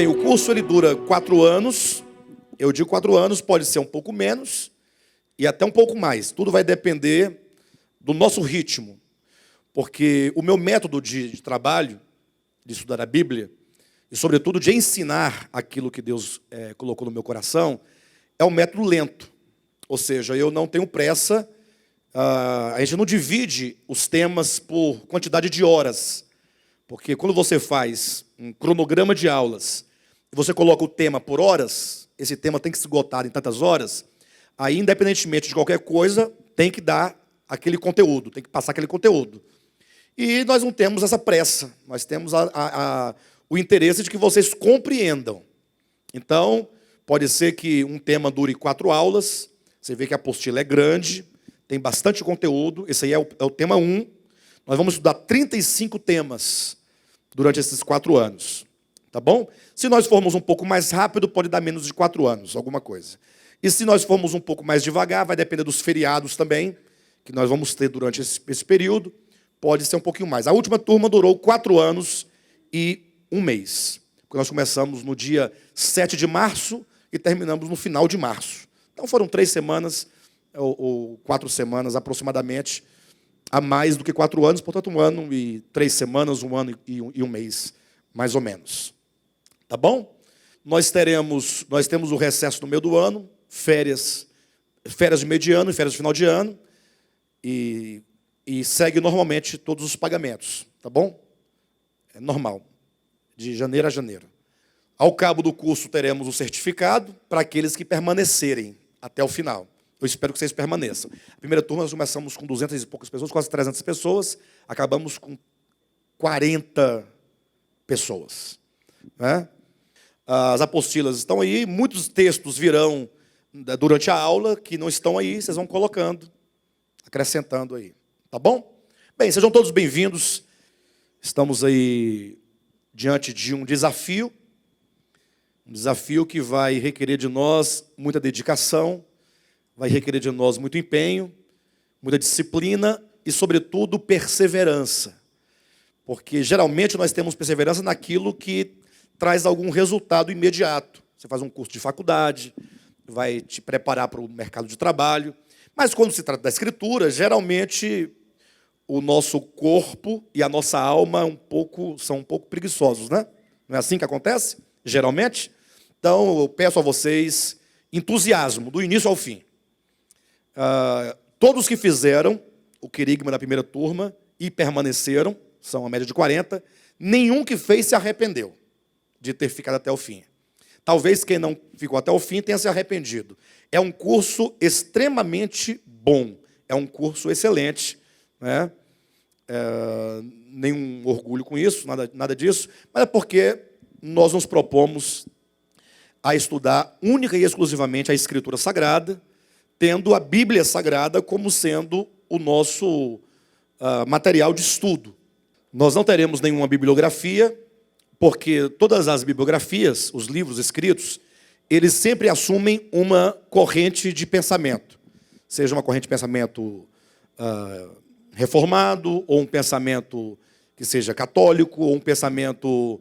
Bem, o curso ele dura 4 anos. Eu digo 4 anos, pode ser um pouco menos e até um pouco mais. Tudo vai depender do nosso ritmo. Porque o meu método de trabalho, de estudar a Bíblia, e sobretudo de ensinar aquilo que Deus colocou no meu coração, é um método lento. Ou seja, eu não tenho pressa, a gente não divide os temas por quantidade de horas. Porque quando você faz um cronograma de aulas, e você coloca o tema por horas, esse tema tem que se esgotar em tantas horas, aí, independentemente de qualquer coisa, tem que dar aquele conteúdo, tem que passar aquele conteúdo. E nós não temos essa pressa, nós temos o interesse de que vocês compreendam. Então, pode ser que um tema dure 4 aulas, você vê que a apostila é grande, tem bastante conteúdo, esse aí é o tema 1. Nós vamos estudar 35 temas durante esses 4 anos, tá bom? Se nós formos um pouco mais rápido, pode dar menos de 4 anos, alguma coisa. E se nós formos um pouco mais devagar, vai depender dos feriados também, que nós vamos ter durante esse período, pode ser um pouquinho mais. A última turma durou 4 anos e 1 mês. Porque nós começamos no dia 7 de março e terminamos no final de março. Então foram 3 semanas, ou 4 semanas aproximadamente, a mais do que 4 anos, portanto 1 ano e 3 semanas, 1 ano e 1 mês, mais ou menos. Tá bom? Nós temos o recesso no meio do ano, férias de meio de ano e férias de final de ano, e segue normalmente todos os pagamentos, tá bom? É normal, de janeiro a janeiro. Ao cabo do curso teremos o certificado para aqueles que permanecerem até o final. Eu espero que vocês permaneçam. A primeira turma nós começamos com 200 e poucas pessoas, quase 300 pessoas, acabamos com 40 pessoas. Né? As apostilas estão aí, muitos textos virão durante a aula que não estão aí, vocês vão colocando, acrescentando aí. Tá bom? Bem, sejam todos bem-vindos. Estamos aí diante de um desafio que vai requerer de nós muita dedicação, vai requerer de nós muito empenho, muita disciplina e, sobretudo, perseverança. Porque, geralmente, nós temos perseverança naquilo que traz algum resultado imediato. Você faz um curso de faculdade, vai te preparar para o mercado de trabalho. Mas, quando se trata da Escritura, geralmente, o nosso corpo e a nossa alma são um pouco preguiçosos, né? Não é assim que acontece, geralmente? Então, eu peço a vocês entusiasmo, do início ao fim. Todos que fizeram o querigma da primeira turma e permaneceram, são a média de 40, nenhum que fez se arrependeu de ter ficado até o fim. Talvez quem não ficou até o fim tenha se arrependido. É um curso extremamente bom, é um curso excelente, né? Nenhum orgulho com isso, nada disso, mas é porque nós nos propomos a estudar única e exclusivamente a Escritura Sagrada, tendo a Bíblia Sagrada como sendo o nosso material de estudo. Nós não teremos nenhuma bibliografia, porque todas as bibliografias, os livros escritos, eles sempre assumem uma corrente de pensamento. Seja uma corrente de pensamento reformado, ou um pensamento que seja católico, ou um pensamento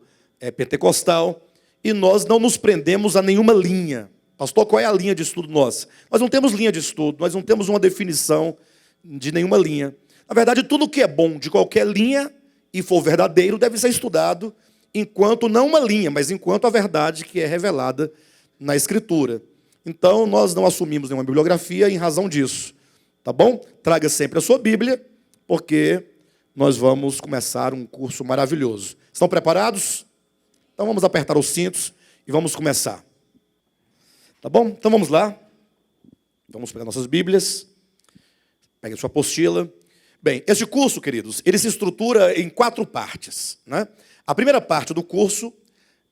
pentecostal, e nós não nos prendemos a nenhuma linha. Pastor, qual é a linha de estudo nossa? Nós não temos linha de estudo, nós não temos uma definição de nenhuma linha. Na verdade, tudo que é bom de qualquer linha e for verdadeiro deve ser estudado enquanto não uma linha, mas enquanto a verdade que é revelada na Escritura. Então, nós não assumimos nenhuma bibliografia em razão disso. Tá bom? Traga sempre a sua Bíblia, porque nós vamos começar um curso maravilhoso. Estão preparados? Então vamos apertar os cintos e vamos começar. Tá bom? Então vamos lá. Vamos pegar nossas Bíblias. Pegue a sua apostila. Bem, este curso, queridos, ele se estrutura em 4 partes, né? A primeira parte do curso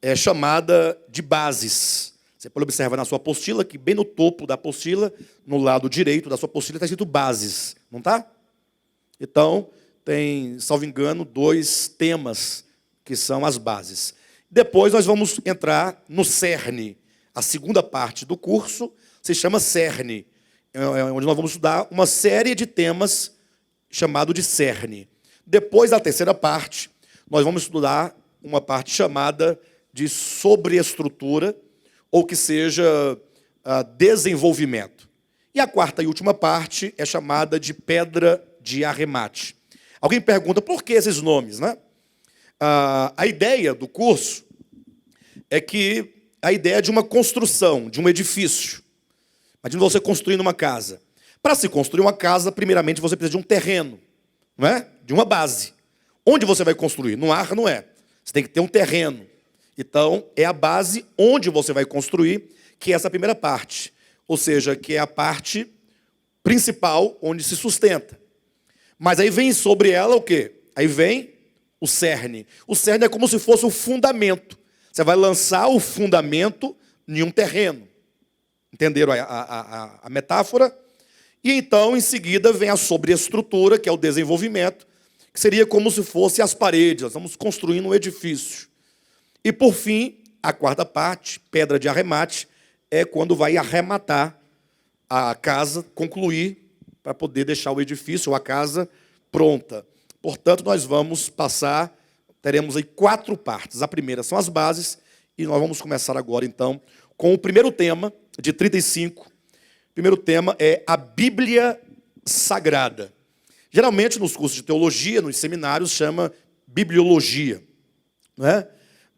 é chamada de bases. Você pode observar na sua apostila que bem no topo da apostila, no lado direito da sua apostila, está escrito bases, não está? Então, tem, salvo engano, 2 temas que são as bases. Depois nós vamos entrar no cerne. A segunda parte do curso se chama cerne, onde nós vamos estudar uma série de temas chamado de cerne. Depois da terceira parte, nós vamos estudar uma parte chamada de sobreestrutura ou que seja desenvolvimento. E a quarta e última parte é chamada de pedra de arremate. Alguém pergunta por que esses nomes, né? A ideia do curso é que a ideia de uma construção, de um edifício. Imagina você construindo uma casa. Para se construir uma casa, primeiramente você precisa de um terreno, não é? De uma base. Onde você vai construir? No ar não é. Você tem que ter um terreno. Então, é a base onde você vai construir, que é essa primeira parte. Ou seja, que é a parte principal onde se sustenta. Mas aí vem sobre ela o quê? Aí vem o cerne. O cerne é como se fosse o fundamento. Você vai lançar o fundamento em um terreno. Entenderam a metáfora? E então, em seguida, vem a sobreestrutura, que é o desenvolvimento, que seria como se fosse as paredes. Nós estamos construindo um edifício. E, por fim, a quarta parte, pedra de arremate, é quando vai arrematar a casa, concluir, para poder deixar o edifício ou a casa pronta. Portanto, nós vamos passar, teremos aí 4 partes. A primeira são as bases, e nós vamos começar agora, então, com o primeiro tema, de 35. O primeiro tema é a Bíblia Sagrada. Geralmente, nos cursos de teologia, nos seminários, chama bibliologia. Não é?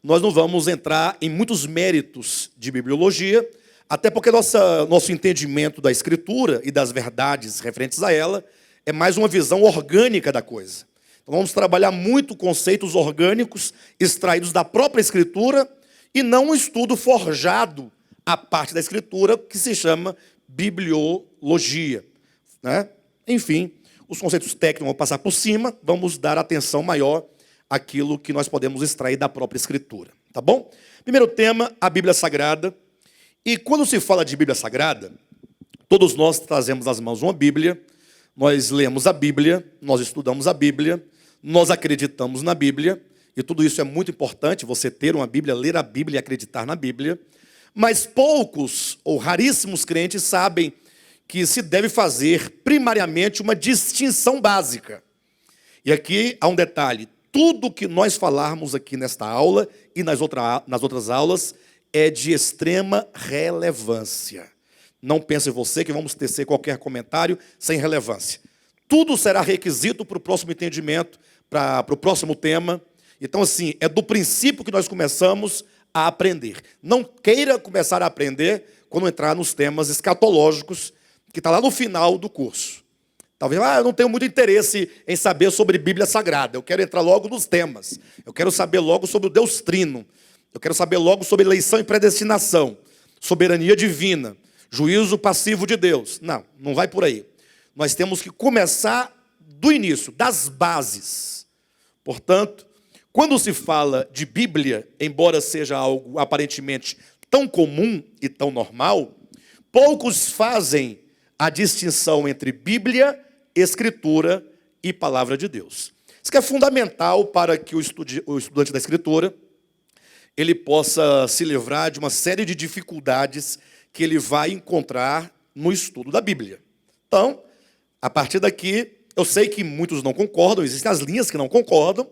Nós não vamos entrar em muitos méritos de bibliologia, até porque nosso entendimento da Escritura e das verdades referentes a ela é mais uma visão orgânica da coisa. Então, vamos trabalhar muito conceitos orgânicos extraídos da própria Escritura e não um estudo forjado à parte da Escritura, que se chama bibliologia. Né? Enfim, os conceitos técnicos vão passar por cima, vamos dar atenção maior àquilo que nós podemos extrair da própria Escritura. Tá bom? Primeiro tema, a Bíblia Sagrada. E quando se fala de Bíblia Sagrada, todos nós trazemos nas mãos uma Bíblia, nós lemos a Bíblia, nós estudamos a Bíblia, nós acreditamos na Bíblia, e tudo isso é muito importante, você ter uma Bíblia, ler a Bíblia e acreditar na Bíblia, mas poucos ou raríssimos crentes sabem que se deve fazer primariamente uma distinção básica. E aqui há um detalhe, tudo que nós falarmos aqui nesta aula e nas outras aulas é de extrema relevância. Não pense você que vamos tecer qualquer comentário sem relevância. Tudo será requisito para o próximo entendimento, para o próximo tema. Então, assim, é do princípio que nós começamos a aprender. Não queira começar a aprender quando entrar nos temas escatológicos, que está lá no final do curso. Talvez, eu não tenho muito interesse em saber sobre Bíblia Sagrada. Eu quero entrar logo nos temas. Eu quero saber logo sobre o Deus Trino. Eu quero saber logo sobre eleição e predestinação, soberania divina, juízo passivo de Deus. Não, não vai por aí. Nós temos que começar do início, das bases. Portanto, quando se fala de Bíblia, embora seja algo aparentemente tão comum e tão normal, poucos fazem a distinção entre Bíblia, Escritura e Palavra de Deus. Isso que é fundamental para que o estudante da Escritura ele possa se livrar de uma série de dificuldades que ele vai encontrar no estudo da Bíblia. Então, a partir daqui, eu sei que muitos não concordam, existem as linhas que não concordam,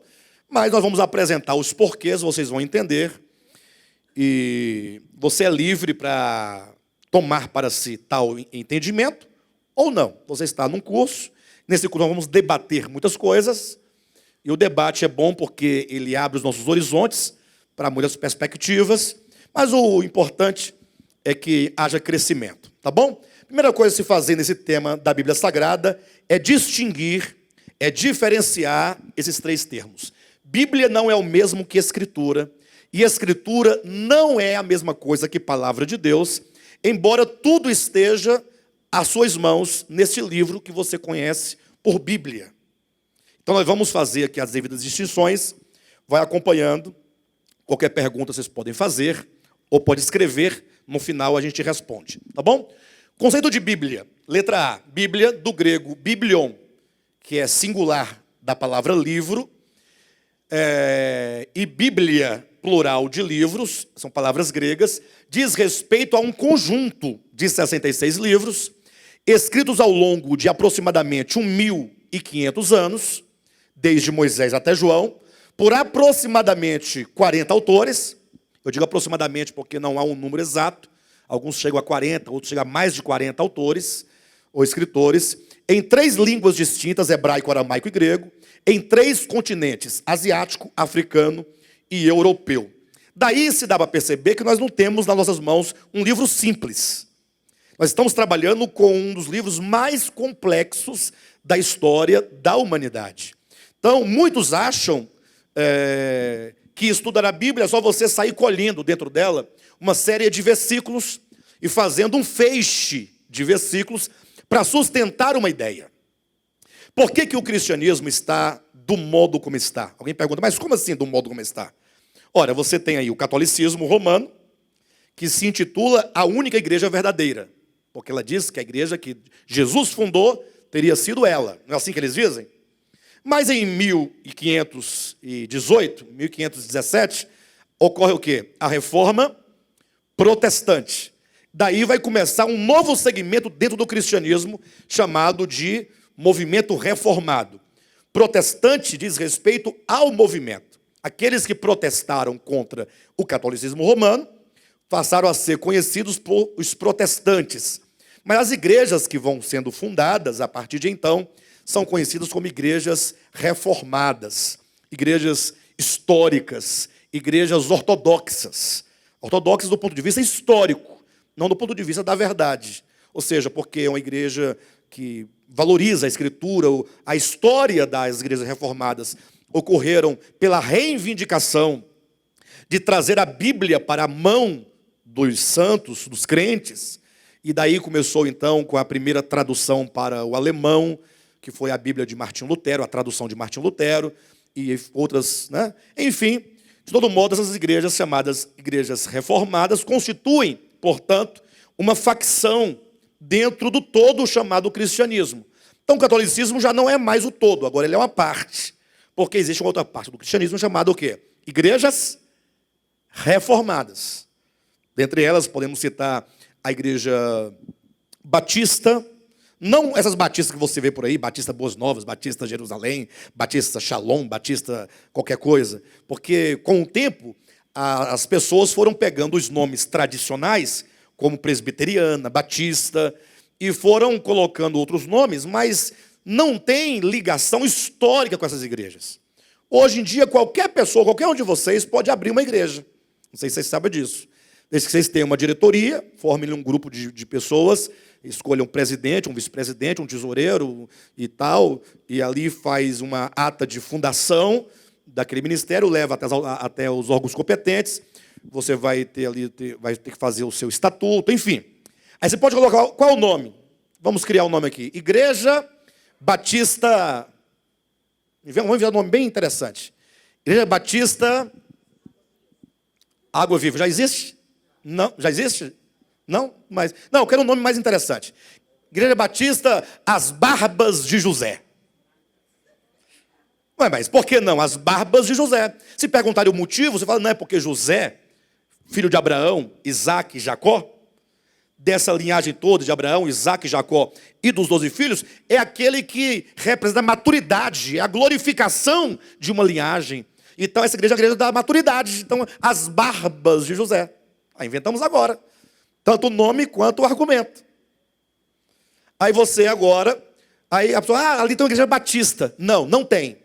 mas nós vamos apresentar os porquês, vocês vão entender, e você é livre para tomar para si tal entendimento, ou não. Você está num curso, nesse curso nós vamos debater muitas coisas, e o debate é bom porque ele abre os nossos horizontes, para muitas perspectivas, mas o importante é que haja crescimento, tá bom? Primeira coisa a se fazer nesse tema da Bíblia Sagrada é distinguir, é diferenciar esses 3 termos. Bíblia não é o mesmo que Escritura, e Escritura não é a mesma coisa que Palavra de Deus, embora tudo esteja às suas mãos nesse livro que você conhece por Bíblia. Então nós vamos fazer aqui as devidas distinções, vai acompanhando. Qualquer pergunta vocês podem fazer, ou pode escrever, no final a gente responde, tá bom? Conceito de Bíblia, letra A, Bíblia do grego biblion, que é singular da palavra livro, e Bíblia, plural de livros, são palavras gregas, diz respeito a um conjunto de 66 livros, escritos ao longo de aproximadamente 1.500 anos, desde Moisés até João, por aproximadamente 40 autores. Eu digo aproximadamente porque não há um número exato. Alguns chegam a 40, outros chegam a mais de 40 autores ou escritores, em 3 línguas distintas, hebraico, aramaico e grego, em 3 continentes, asiático, africano e europeu. Daí se dá para perceber que nós não temos nas nossas mãos um livro simples. Nós estamos trabalhando com um dos livros mais complexos da história da humanidade. Então, muitos acham que estudar a Bíblia é só você sair colhendo dentro dela uma série de versículos e fazendo um feixe de versículos para sustentar uma ideia. Por que o cristianismo está do modo como está? Alguém pergunta, mas como assim do modo como está? Ora, você tem aí o catolicismo romano, que se intitula a única igreja verdadeira, porque ela diz que a igreja que Jesus fundou teria sido ela. Não é assim que eles dizem? Mas em 1518, 1517, ocorre o quê? A reforma protestante. Daí vai começar um novo segmento dentro do cristianismo, chamado de movimento reformado. Protestante diz respeito ao movimento. Aqueles que protestaram contra o catolicismo romano passaram a ser conhecidos por os protestantes. Mas as igrejas que vão sendo fundadas a partir de então são conhecidas como igrejas reformadas, igrejas históricas, igrejas ortodoxas. Ortodoxas do ponto de vista histórico, não do ponto de vista da verdade. Ou seja, porque é uma igreja que valoriza a Escritura, a história das igrejas reformadas ocorreram pela reivindicação de trazer a Bíblia para a mão dos santos, dos crentes. E daí começou, então, com a primeira tradução para o alemão, que foi a Bíblia de Martinho Lutero, a tradução de Martinho Lutero, e outras, né? Enfim, de todo modo, essas igrejas chamadas igrejas reformadas constituem, portanto, uma facção dentro do todo chamado cristianismo. Então, o catolicismo já não é mais o todo, agora ele é uma parte. Porque existe uma outra parte do cristianismo chamada o quê? Igrejas reformadas. Dentre elas, podemos citar a igreja batista, não essas batistas que você vê por aí, Batista Boas Novas, Batista Jerusalém, Batista Shalom, Batista qualquer coisa. Porque, com o tempo, as pessoas foram pegando os nomes tradicionais, como presbiteriana, batista, e foram colocando outros nomes, mas não tem ligação histórica com essas igrejas. Hoje em dia, qualquer pessoa, qualquer um de vocês pode abrir uma igreja. Não sei se vocês sabem disso. Desde que vocês tenham uma diretoria, formem um grupo de pessoas, escolham um presidente, um vice-presidente, um tesoureiro e tal, e ali faz uma ata de fundação daquele ministério, leva até os órgãos competentes, você vai ter que fazer o seu estatuto, enfim. Aí você pode colocar, qual é o nome? Vamos criar um nome aqui. Igreja Batista... Vamos enviar um nome bem interessante. Igreja Batista... Água Viva. Já existe? Não, já existe? Não? Mas, não, eu quero um nome mais interessante. Igreja Batista, As Barbas de José. Ué, mas por que não? As Barbas de José. Se perguntarem o motivo, você fala, não é porque José, filho de Abraão, Isaac e Jacó, dessa linhagem toda de Abraão, Isaac e Jacó e dos 12 filhos, é aquele que representa a maturidade, a glorificação de uma linhagem. Então, essa igreja é a igreja da maturidade. Então, as Barbas de José. Inventamos agora. Tanto o nome quanto o argumento. Aí você agora... Aí a pessoa, ali tem uma igreja batista. Não, não tem.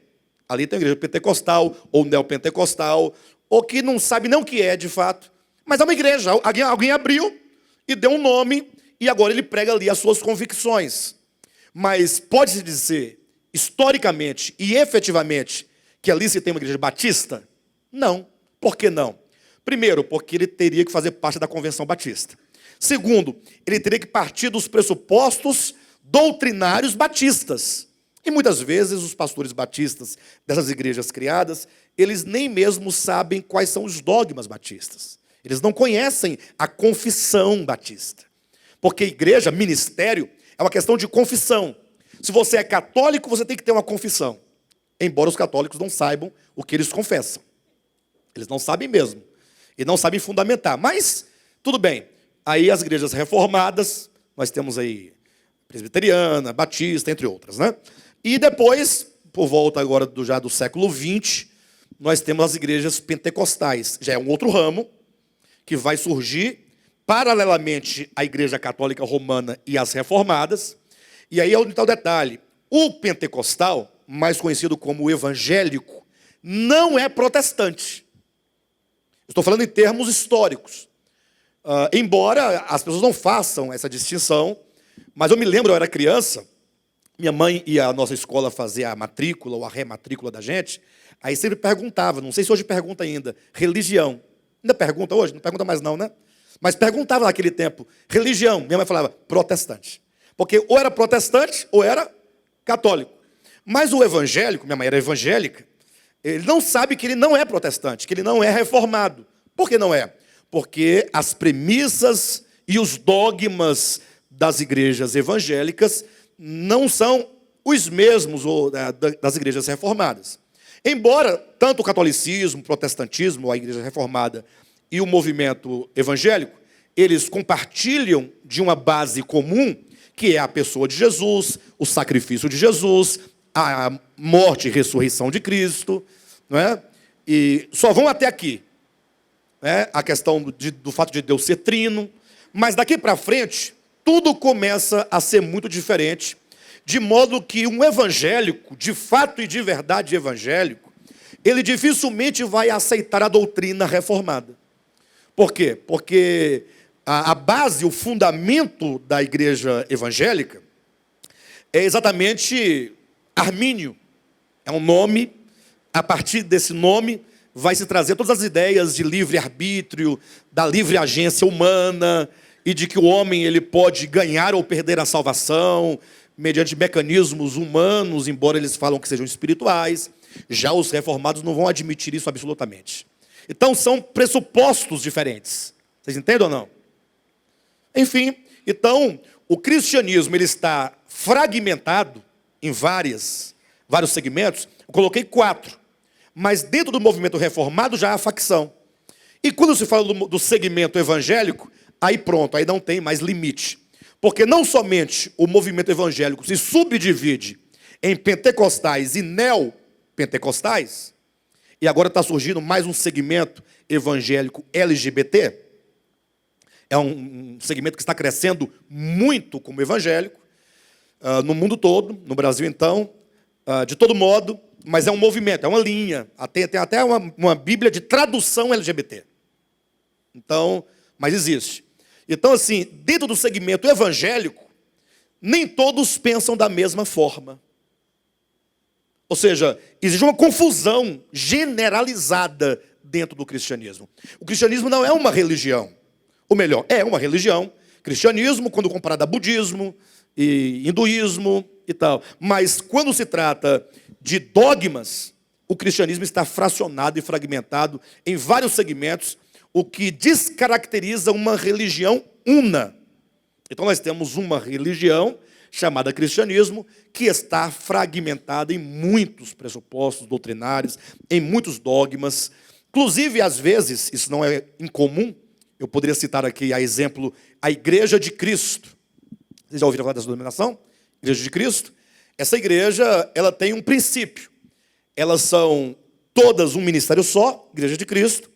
Ali tem uma igreja pentecostal ou neopentecostal, ou que não sabe nem o que é, de fato. Mas é uma igreja. Alguém abriu e deu um nome, e agora ele prega ali as suas convicções. Mas pode-se dizer, historicamente e efetivamente, que ali se tem uma igreja batista? Não. Por que não? Primeiro, porque ele teria que fazer parte da Convenção Batista. Segundo, ele teria que partir dos pressupostos doutrinários batistas. E muitas vezes os pastores batistas dessas igrejas criadas, eles nem mesmo sabem quais são os dogmas batistas. Eles não conhecem a confissão batista. Porque igreja, ministério, é uma questão de confissão. Se você é católico, você tem que ter uma confissão. Embora os católicos não saibam o que eles confessam. Eles não sabem mesmo. E não sabem fundamentar. Mas, tudo bem. Aí as igrejas reformadas, nós temos aí presbiteriana, batista, entre outras, né? E depois, por volta agora já do século XX, nós temos as igrejas pentecostais. Já é um outro ramo, que vai surgir paralelamente à Igreja Católica Romana e às Reformadas. E aí é onde está o detalhe. O pentecostal, mais conhecido como evangélico, não é protestante. Estou falando em termos históricos. Embora as pessoas não façam essa distinção, mas eu me lembro, eu era criança, minha mãe ia à nossa escola fazer a matrícula ou a rematrícula da gente, aí sempre perguntava, não sei se hoje pergunta ainda, religião. Ainda pergunta hoje? Não pergunta mais não, né? Mas perguntava naquele tempo, religião. Minha mãe falava, protestante. Porque ou era protestante ou era católico. Mas o evangélico, minha mãe era evangélica, ele não sabe que ele não é protestante, que ele não é reformado. Por que não é? Porque as premissas e os dogmas das igrejas evangélicas não são os mesmos das igrejas reformadas. Embora tanto o catolicismo, o protestantismo, a igreja reformada e o movimento evangélico, eles compartilham de uma base comum, que é a pessoa de Jesus, o sacrifício de Jesus, a morte e ressurreição de Cristo, não é? E só vão até aqui, né? A questão do fato de Deus ser trino, mas daqui para frente, tudo começa a ser muito diferente, de modo que um evangélico, de fato e de verdade evangélico, ele dificilmente vai aceitar a doutrina reformada. Por quê? Porque a base, o fundamento da igreja evangélica é exatamente Armínio. É um nome, a partir desse nome vai se trazer todas as ideias de livre-arbítrio, da livre agência humana, e de que o homem ele pode ganhar ou perder a salvação mediante mecanismos humanos, embora eles falam que sejam espirituais. Já os reformados não vão admitir isso absolutamente. Então são pressupostos diferentes. Vocês entendem ou não? Enfim, então o cristianismo ele está fragmentado em vários segmentos. Eu coloquei 4. Mas dentro do movimento reformado já há facção. E quando se fala do segmento evangélico, aí pronto, aí não tem mais limite. Porque não somente o movimento evangélico se subdivide em pentecostais e neopentecostais, e agora está surgindo mais um segmento evangélico LGBT. É um segmento que está crescendo muito como evangélico, no mundo todo, no Brasil então, de todo modo, mas é um movimento, é uma linha, tem até uma Bíblia de tradução LGBT. Então, mas existe. Então, assim, dentro do segmento evangélico, nem todos pensam da mesma forma. Ou seja, existe uma confusão generalizada dentro do cristianismo. O cristianismo não é uma religião. Ou melhor, é uma religião. Cristianismo, quando comparado a budismo e hinduísmo e tal. Mas quando se trata de dogmas, o cristianismo está fracionado e fragmentado em vários segmentos, o que descaracteriza uma religião una. Então nós temos uma religião chamada cristianismo, que está fragmentada em muitos pressupostos doutrinários, em muitos dogmas. Inclusive, às vezes, isso não é incomum, eu poderia citar aqui, a exemplo, a Igreja de Cristo. Vocês já ouviram falar dessa denominação? Igreja de Cristo? Essa igreja, ela tem um princípio. Elas são todas um ministério só, Igreja de Cristo,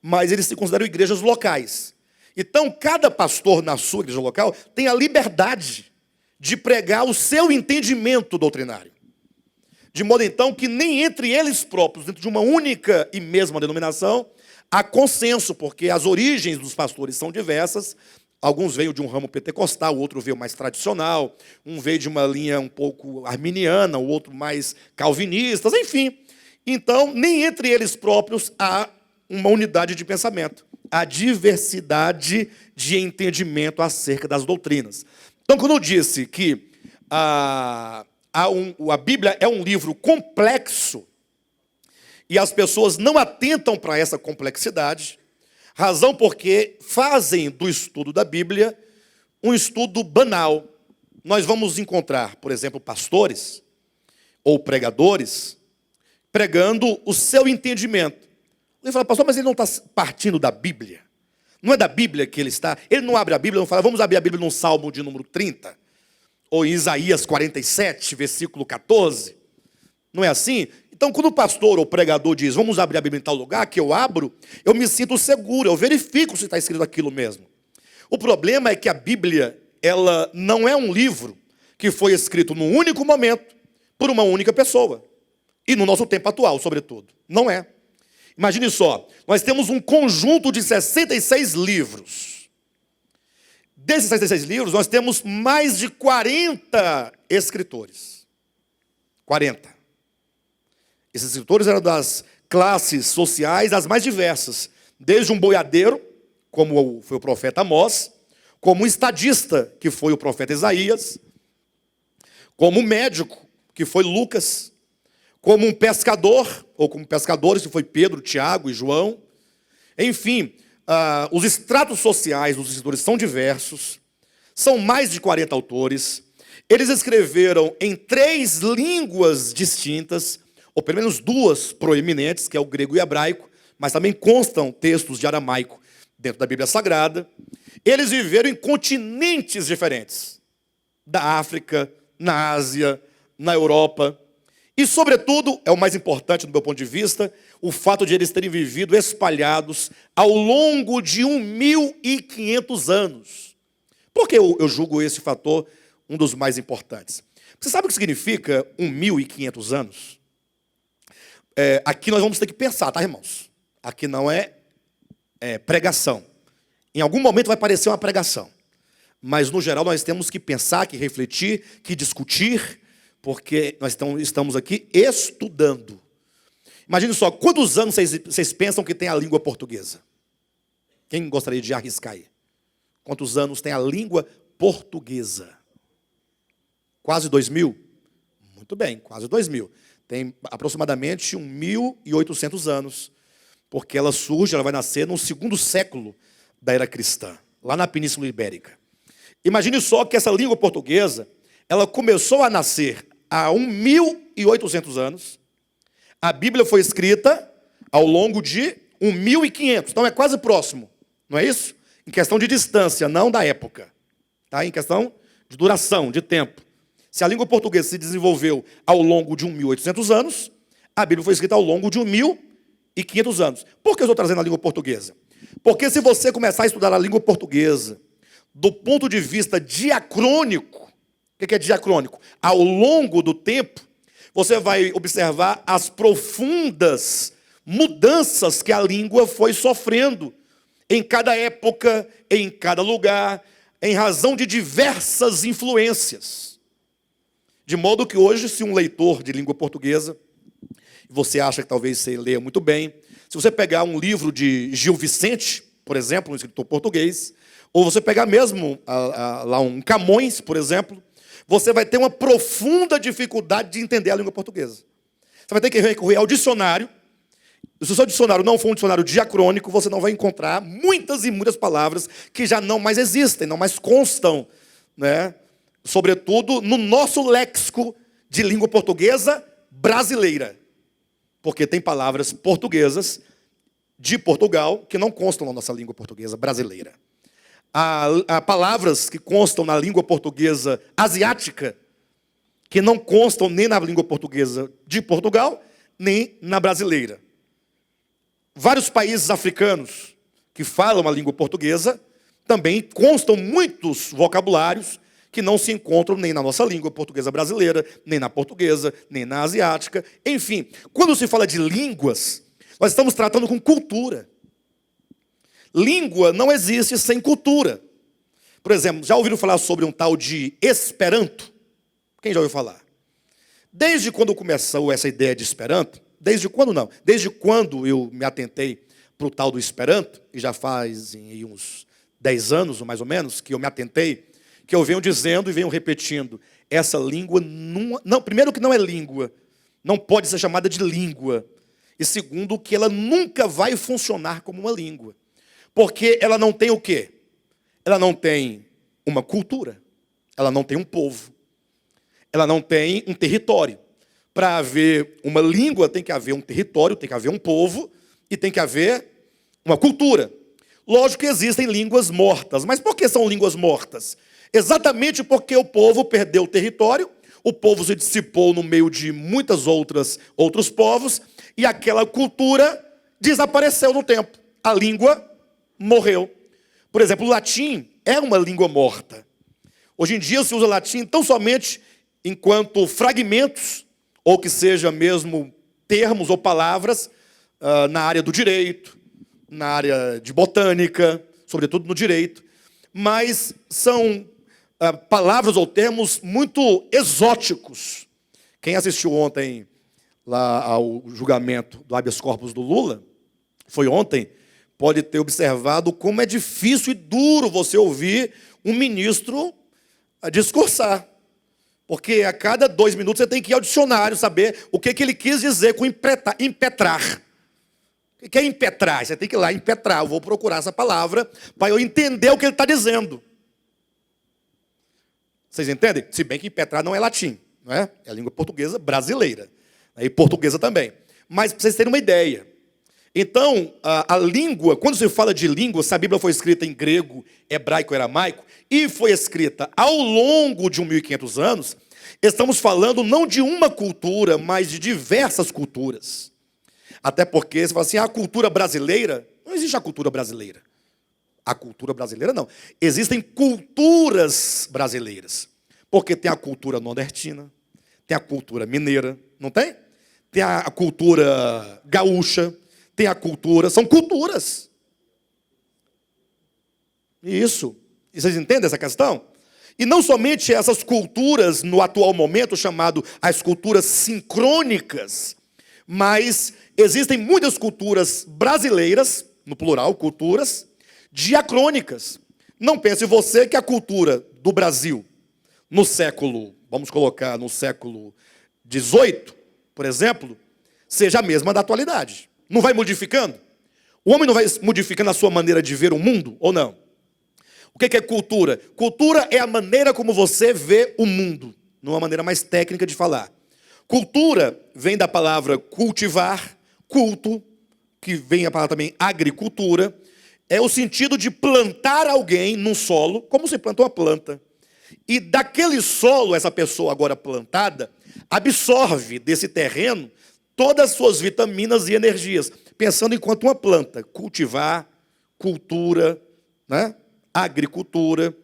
mas eles se consideram igrejas locais. Então, cada pastor na sua igreja local tem a liberdade de pregar o seu entendimento doutrinário. De modo, então, que nem entre eles próprios, dentro de uma única e mesma denominação, há consenso, porque as origens dos pastores são diversas. Alguns veio de um ramo pentecostal, o outro veio mais tradicional, um veio de uma linha um pouco arminiana, o outro mais calvinistas, enfim. Então, nem entre eles próprios há uma unidade de pensamento. Há diversidade de entendimento acerca das doutrinas. Então, quando eu disse que a Bíblia é um livro complexo e as pessoas não atentam para essa complexidade, razão porque fazem do estudo da Bíblia um estudo banal. Nós vamos encontrar, por exemplo, pastores ou pregadores pregando o seu entendimento. Ele fala, pastor, mas ele não está partindo da Bíblia? Não é da Bíblia que ele está? Ele não abre a Bíblia, não fala, vamos abrir a Bíblia num Salmo de número 30? Ou em Isaías 47, versículo 14? Não é assim? Então, quando o pastor ou pregador diz, vamos abrir a Bíblia em tal lugar, que eu abro, eu me sinto seguro, eu verifico se está escrito aquilo mesmo. O problema é que a Bíblia, ela não é um livro que foi escrito num único momento, por uma única pessoa. E no nosso tempo atual, sobretudo. Não é. Imagine só, nós temos um conjunto de 66 livros. Desses 66 livros, nós temos mais de 40 escritores. 40. Esses escritores eram das classes sociais as mais diversas. Desde um boiadeiro, como foi o profeta Amós, como um estadista, que foi o profeta Isaías, como um médico, que foi Lucas, como um pescador, ou como pescadores, que foi Pedro, Tiago e João. Enfim, os estratos sociais dos escritores são diversos, são mais de 40 autores. Eles escreveram em 3 línguas distintas, ou pelo menos 2 proeminentes, que é o grego e o hebraico, mas também constam textos de aramaico dentro da Bíblia Sagrada. Eles viveram em continentes diferentes, da África, na Ásia, na Europa. E, sobretudo, é o mais importante do meu ponto de vista, o fato de eles terem vivido espalhados ao longo de 1.500 anos. Por que eu julgo esse fator um dos mais importantes? Você sabe o que significa 1.500 anos? Aqui nós vamos ter que pensar, tá, irmãos? Aqui não é pregação. Em algum momento vai parecer uma pregação. Mas, no geral, nós temos que pensar, que refletir, que discutir, porque nós estamos aqui estudando. Imagine só, quantos anos vocês pensam que tem a língua portuguesa? Quem gostaria de arriscar aí? Quantos anos tem a língua portuguesa? Quase 2.000? Muito bem, quase 2.000. Tem aproximadamente 1.800 anos, porque ela vai nascer no 2º século da era cristã, lá na Península Ibérica. Imagine só que essa língua portuguesa, ela começou a nascer há 1.800 anos. A Bíblia foi escrita ao longo de 1.500, então é quase próximo, não é isso? Em questão de distância, não da época, tá? Em questão de duração, de tempo. Se a língua portuguesa se desenvolveu ao longo de 1.800 anos, a Bíblia foi escrita ao longo de 1.500 anos. Por que eu estou trazendo a língua portuguesa? Porque se você começar a estudar a língua portuguesa do ponto de vista diacrônico, o que é diacrônico? Ao longo do tempo, você vai observar as profundas mudanças que a língua foi sofrendo em cada época, em cada lugar, em razão de diversas influências. De modo que hoje, se um leitor de língua portuguesa, você acha que talvez você leia muito bem, se você pegar um livro de Gil Vicente, por exemplo, um escritor português, ou você pegar mesmo lá um Camões, por exemplo, você vai ter uma profunda dificuldade de entender a língua portuguesa. Você vai ter que recorrer ao dicionário. Se o seu dicionário não for um dicionário diacrônico, você não vai encontrar muitas e muitas palavras que já não mais existem, não mais constam, né? Sobretudo no nosso léxico de língua portuguesa brasileira. Porque tem palavras portuguesas de Portugal que não constam na nossa língua portuguesa brasileira. Há palavras que constam na língua portuguesa asiática que não constam nem na língua portuguesa de Portugal, nem na brasileira. Vários países africanos que falam a língua portuguesa também constam muitos vocabulários que não se encontram nem na nossa língua portuguesa brasileira, nem na portuguesa, nem na asiática. Enfim, quando se fala de línguas, nós estamos tratando com cultura. Língua não existe sem cultura. Por exemplo, já ouviram falar sobre um tal de Esperanto? Quem já ouviu falar? Desde quando começou essa ideia de Esperanto, desde quando não? Desde quando eu me atentei para o tal do Esperanto, e já faz uns 10 anos, ou mais ou menos, que eu me atentei, que eu venho dizendo e venho repetindo, essa língua, não, primeiro que não é língua, não pode ser chamada de língua, e segundo que ela nunca vai funcionar como uma língua, porque ela não tem o quê? Ela não tem uma cultura, ela não tem um povo, ela não tem um território. Para haver uma língua tem que haver um território, tem que haver um povo e tem que haver uma cultura. Lógico que existem línguas mortas, mas por que são línguas mortas? Exatamente porque o povo perdeu o território, o povo se dissipou no meio de muitos outros povos, e aquela cultura desapareceu no tempo. A língua morreu. Por exemplo, o latim é uma língua morta. Hoje em dia se usa latim tão somente enquanto fragmentos, ou que seja mesmo termos ou palavras na área do direito, na área de botânica, sobretudo no direito, mas são palavras ou termos muito exóticos. Quem assistiu ontem lá ao julgamento do habeas corpus do Lula, foi ontem, pode ter observado como é difícil e duro você ouvir um ministro discursar. Porque a cada 2 minutos você tem que ir ao dicionário saber o que ele quis dizer com impetrar. O que é impetrar? Você tem que ir lá impetrar. Eu vou procurar essa palavra para eu entender o que ele está dizendo. Vocês entendem? Se bem que impetrar não é latim, não é? É a língua portuguesa brasileira. E portuguesa também. Mas para vocês terem uma ideia. Então, a língua, quando se fala de língua, se a Bíblia foi escrita em grego, hebraico, aramaico, e foi escrita ao longo de 1.500 anos, estamos falando não de uma cultura, mas de diversas culturas. Até porque, você fala assim, a cultura brasileira, não existe a cultura brasileira. A cultura brasileira não. Existem culturas brasileiras. Porque tem a cultura nordestina, tem a cultura mineira, não tem? Tem a cultura gaúcha, tem a cultura, são culturas. Isso. E vocês entendem essa questão? E não somente essas culturas, no atual momento, chamado as culturas sincrônicas, mas existem muitas culturas brasileiras, no plural, culturas, diacrônicas. Não pense você que a cultura do Brasil, no século, vamos colocar no século XVIII, por exemplo, seja a mesma da atualidade. Não vai modificando? O homem não vai modificando a sua maneira de ver o mundo, ou não? O que é cultura? Cultura é a maneira como você vê o mundo, numa maneira mais técnica de falar. Cultura vem da palavra cultivar, culto, que vem a palavra também agricultura, é o sentido de plantar alguém num solo, como se planta uma planta. E daquele solo, essa pessoa agora plantada, absorve desse terreno todas as suas vitaminas e energias, pensando enquanto uma planta. Cultivar, cultura, né? Agricultura.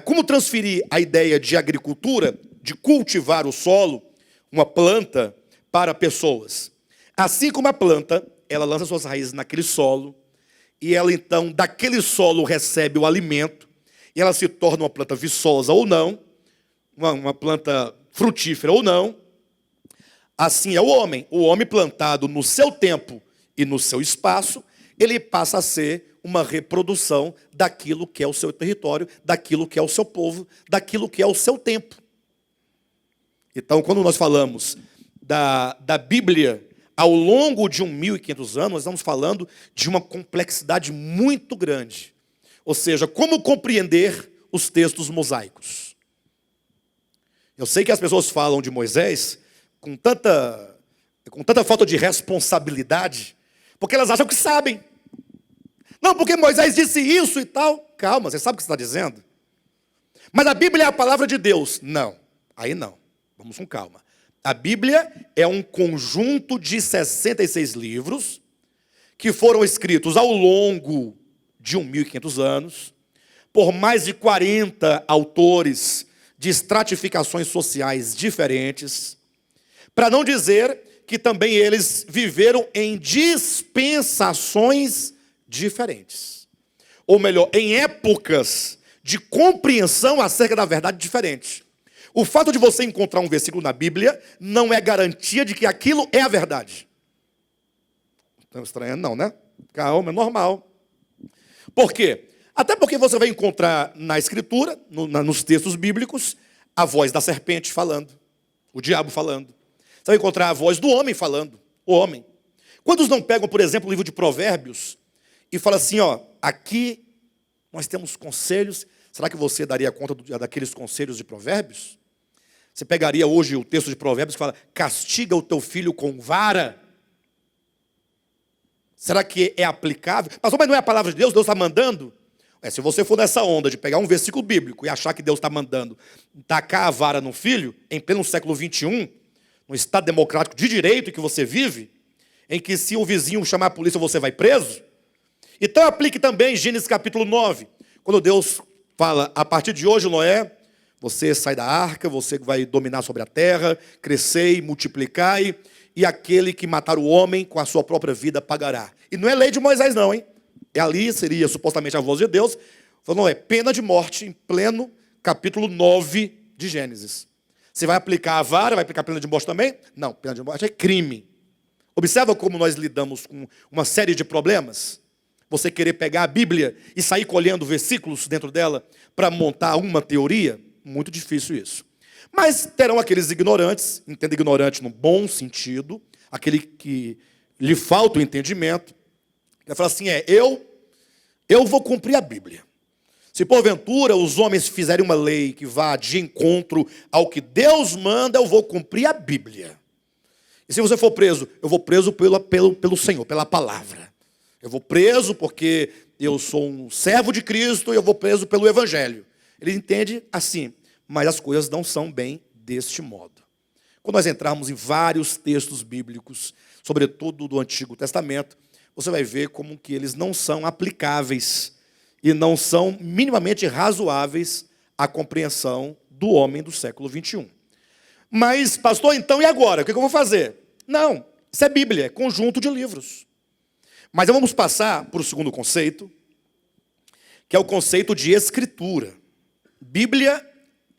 Como transferir a ideia de agricultura, de cultivar o solo, uma planta, para pessoas? Assim como a planta, ela lança suas raízes naquele solo, e ela então, daquele solo, recebe o alimento, e ela se torna uma planta viçosa ou não, uma planta frutífera ou não. Assim é o homem plantado no seu tempo e no seu espaço, ele passa a ser uma reprodução daquilo que é o seu território, daquilo que é o seu povo, daquilo que é o seu tempo. Então, quando nós falamos da Bíblia ao longo de 1.500 anos, nós estamos falando de uma complexidade muito grande. Ou seja, como compreender os textos mosaicos. Eu sei que as pessoas falam de Moisés com tanta falta de responsabilidade, porque elas acham que sabem. Não, porque Moisés disse isso e tal. Calma, você sabe o que você está dizendo? Mas a Bíblia é a palavra de Deus. Não, aí não. Vamos com calma. A Bíblia é um conjunto de 66 livros que foram escritos ao longo de 1.500 anos, por mais de 40 autores de estratificações sociais diferentes, para não dizer que também eles viveram em dispensações diferentes. Ou melhor, em épocas de compreensão acerca da verdade diferente. O fato de você encontrar um versículo na Bíblia não é garantia de que aquilo é a verdade. Não estranha não, né? Calma, é normal. Por quê? Até porque você vai encontrar na Escritura, nos textos bíblicos, a voz da serpente falando, o diabo falando. Você vai encontrar a voz do homem falando, o homem. Quantos não pegam, por exemplo, o livro de Provérbios e falam assim, ó, aqui nós temos conselhos, será que você daria conta daqueles conselhos de Provérbios? Você pegaria hoje o texto de Provérbios que fala, castiga o teu filho com vara. Será que é aplicável? Pastor, mas não é a palavra de Deus? Deus está mandando? Se você for nessa onda de pegar um versículo bíblico e achar que Deus está mandando tacar a vara no filho, em pleno século XXI, no Estado democrático de direito que você vive, em que se o vizinho chamar a polícia você vai preso, então aplique também Gênesis capítulo 9, quando Deus fala, a partir de hoje, Noé, você sai da arca, você vai dominar sobre a terra, crescei, multiplicai, e aquele que matar o homem com a sua própria vida pagará. E não é lei de Moisés não, hein? Ali seria supostamente a voz de Deus, falando, pena de morte em pleno capítulo 9 de Gênesis. Você vai aplicar a vara, vai aplicar a pena de morte também? Não, pena de morte é crime. Observa como nós lidamos com uma série de problemas. Você querer pegar a Bíblia e sair colhendo versículos dentro dela para montar uma teoria, muito difícil isso. Mas terão aqueles ignorantes, entenda ignorante no bom sentido, aquele que lhe falta o entendimento, vai falar assim, eu vou cumprir a Bíblia. Se porventura os homens fizerem uma lei que vá de encontro ao que Deus manda, eu vou cumprir a Bíblia. E se você for preso, eu vou preso pelo Senhor, pela palavra. Eu vou preso porque eu sou um servo de Cristo e eu vou preso pelo Evangelho. Ele entende assim, mas as coisas não são bem deste modo. Quando nós entrarmos em vários textos bíblicos, sobretudo do Antigo Testamento, você vai ver como que eles não são aplicáveis e não são minimamente razoáveis à compreensão do homem do século XXI. Mas, pastor, então e agora? O que eu vou fazer? Não, isso é Bíblia, é conjunto de livros. Mas vamos passar para o segundo conceito, que é o conceito de escritura. Bíblia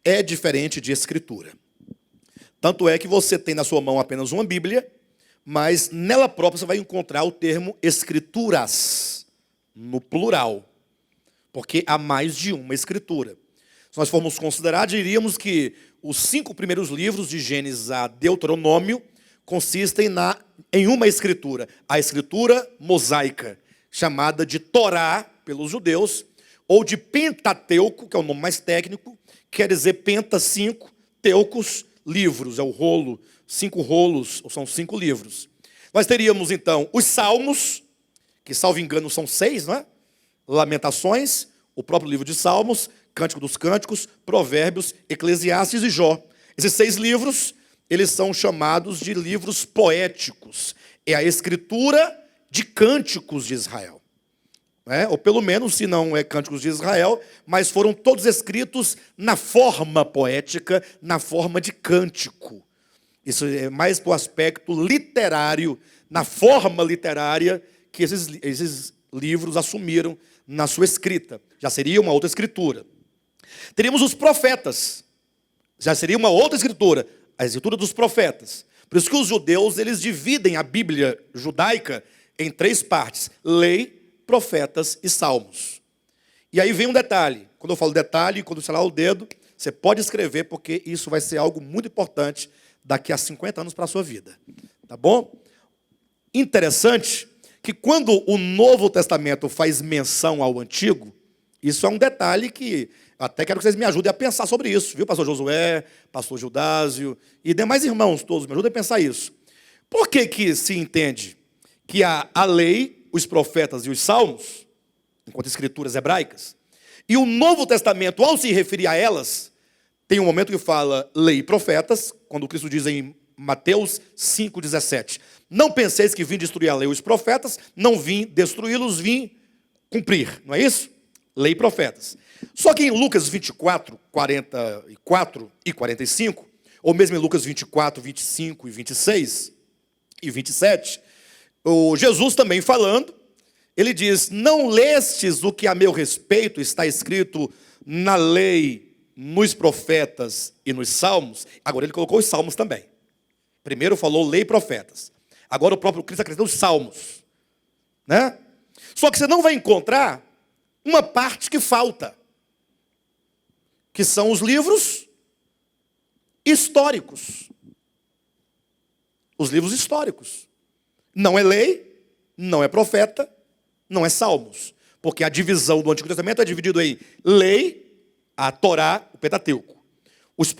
é diferente de escritura. Tanto é que você tem na sua mão apenas uma Bíblia, mas nela própria você vai encontrar o termo escrituras, no plural, porque há mais de uma escritura. Se nós formos considerar, diríamos que os 5 primeiros livros, de Gênesis a Deuteronômio, consistem em uma escritura, a escritura mosaica, chamada de Torá pelos judeus, ou de Pentateuco, que é o nome mais técnico, quer dizer penta, 5, teucos, livros, é o rolo, 5 rolos, ou são 5 livros. Nós teríamos então os Salmos, que salvo engano são 6, não é? Lamentações, o próprio livro de Salmos, Cântico dos Cânticos, Provérbios, Eclesiastes e Jó. Esses 6 livros, eles são chamados de livros poéticos. É a escritura de cânticos de Israel. Ou pelo menos, se não é Cânticos de Israel, mas foram todos escritos na forma poética, na forma de cântico. Isso é mais para o aspecto literário, na forma literária que esses livros assumiram na sua escrita. Já seria uma outra escritura. Teríamos os profetas. Já seria uma outra escritura, a escritura dos profetas. Por isso que os judeus, eles dividem a Bíblia judaica em 3 partes: lei, profetas e salmos. E aí vem um detalhe. Quando eu falo detalhe, quando você lá o dedo, você pode escrever, porque isso vai ser algo muito importante daqui a 50 anos para a sua vida. Tá bom? Interessante que quando o Novo Testamento faz menção ao Antigo, isso é um detalhe que até quero que vocês me ajudem a pensar sobre isso, viu, pastor Josué, pastor Gildásio e demais irmãos todos, me ajudem a pensar isso. Por que se entende que a lei, os profetas e os salmos, enquanto escrituras hebraicas, e o Novo Testamento, ao se referir a elas, tem um momento que fala lei e profetas, quando Cristo diz em Mateus 5,17, não penseis que vim destruir a lei e os profetas, não vim destruí-los, vim cumprir, não é isso? Lei e profetas. Só que em Lucas 24, 44 e 45, ou mesmo em Lucas 24, 25 e 26 e 27, o Jesus também falando, ele diz, não lestes o que a meu respeito está escrito na lei, nos profetas e nos salmos? Agora ele colocou os salmos também. Primeiro falou lei e profetas. Agora o próprio Cristo acrescentou os salmos. Né? Só que você não vai encontrar uma parte que falta, que são os livros históricos. Os livros históricos. Não é lei, não é profeta, não é salmos. Porque a divisão do Antigo Testamento é dividido em lei, a Torá, o Pentateuco. Os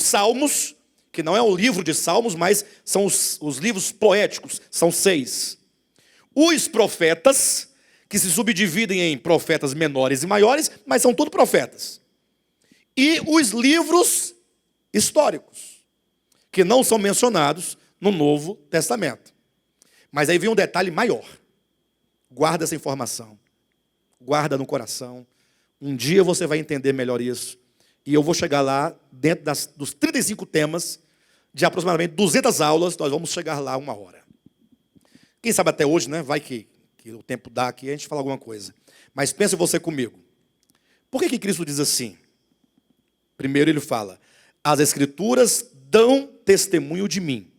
salmos, que não é o livro de salmos, mas são os livros poéticos, são 6. Os profetas, que se subdividem em profetas menores e maiores, mas são todos profetas. E os livros históricos, que não são mencionados no Novo Testamento. Mas aí vem um detalhe maior. Guarda essa informação. Guarda no coração. Um dia você vai entender melhor isso. E eu vou chegar lá, dentro dos 35 temas, de aproximadamente 200 aulas, nós vamos chegar lá 1 hora. Quem sabe até hoje, né? Vai que o tempo dá aqui, a gente fala alguma coisa. Mas pense você comigo. Por que Cristo diz assim? Primeiro ele fala, as Escrituras dão testemunho de mim.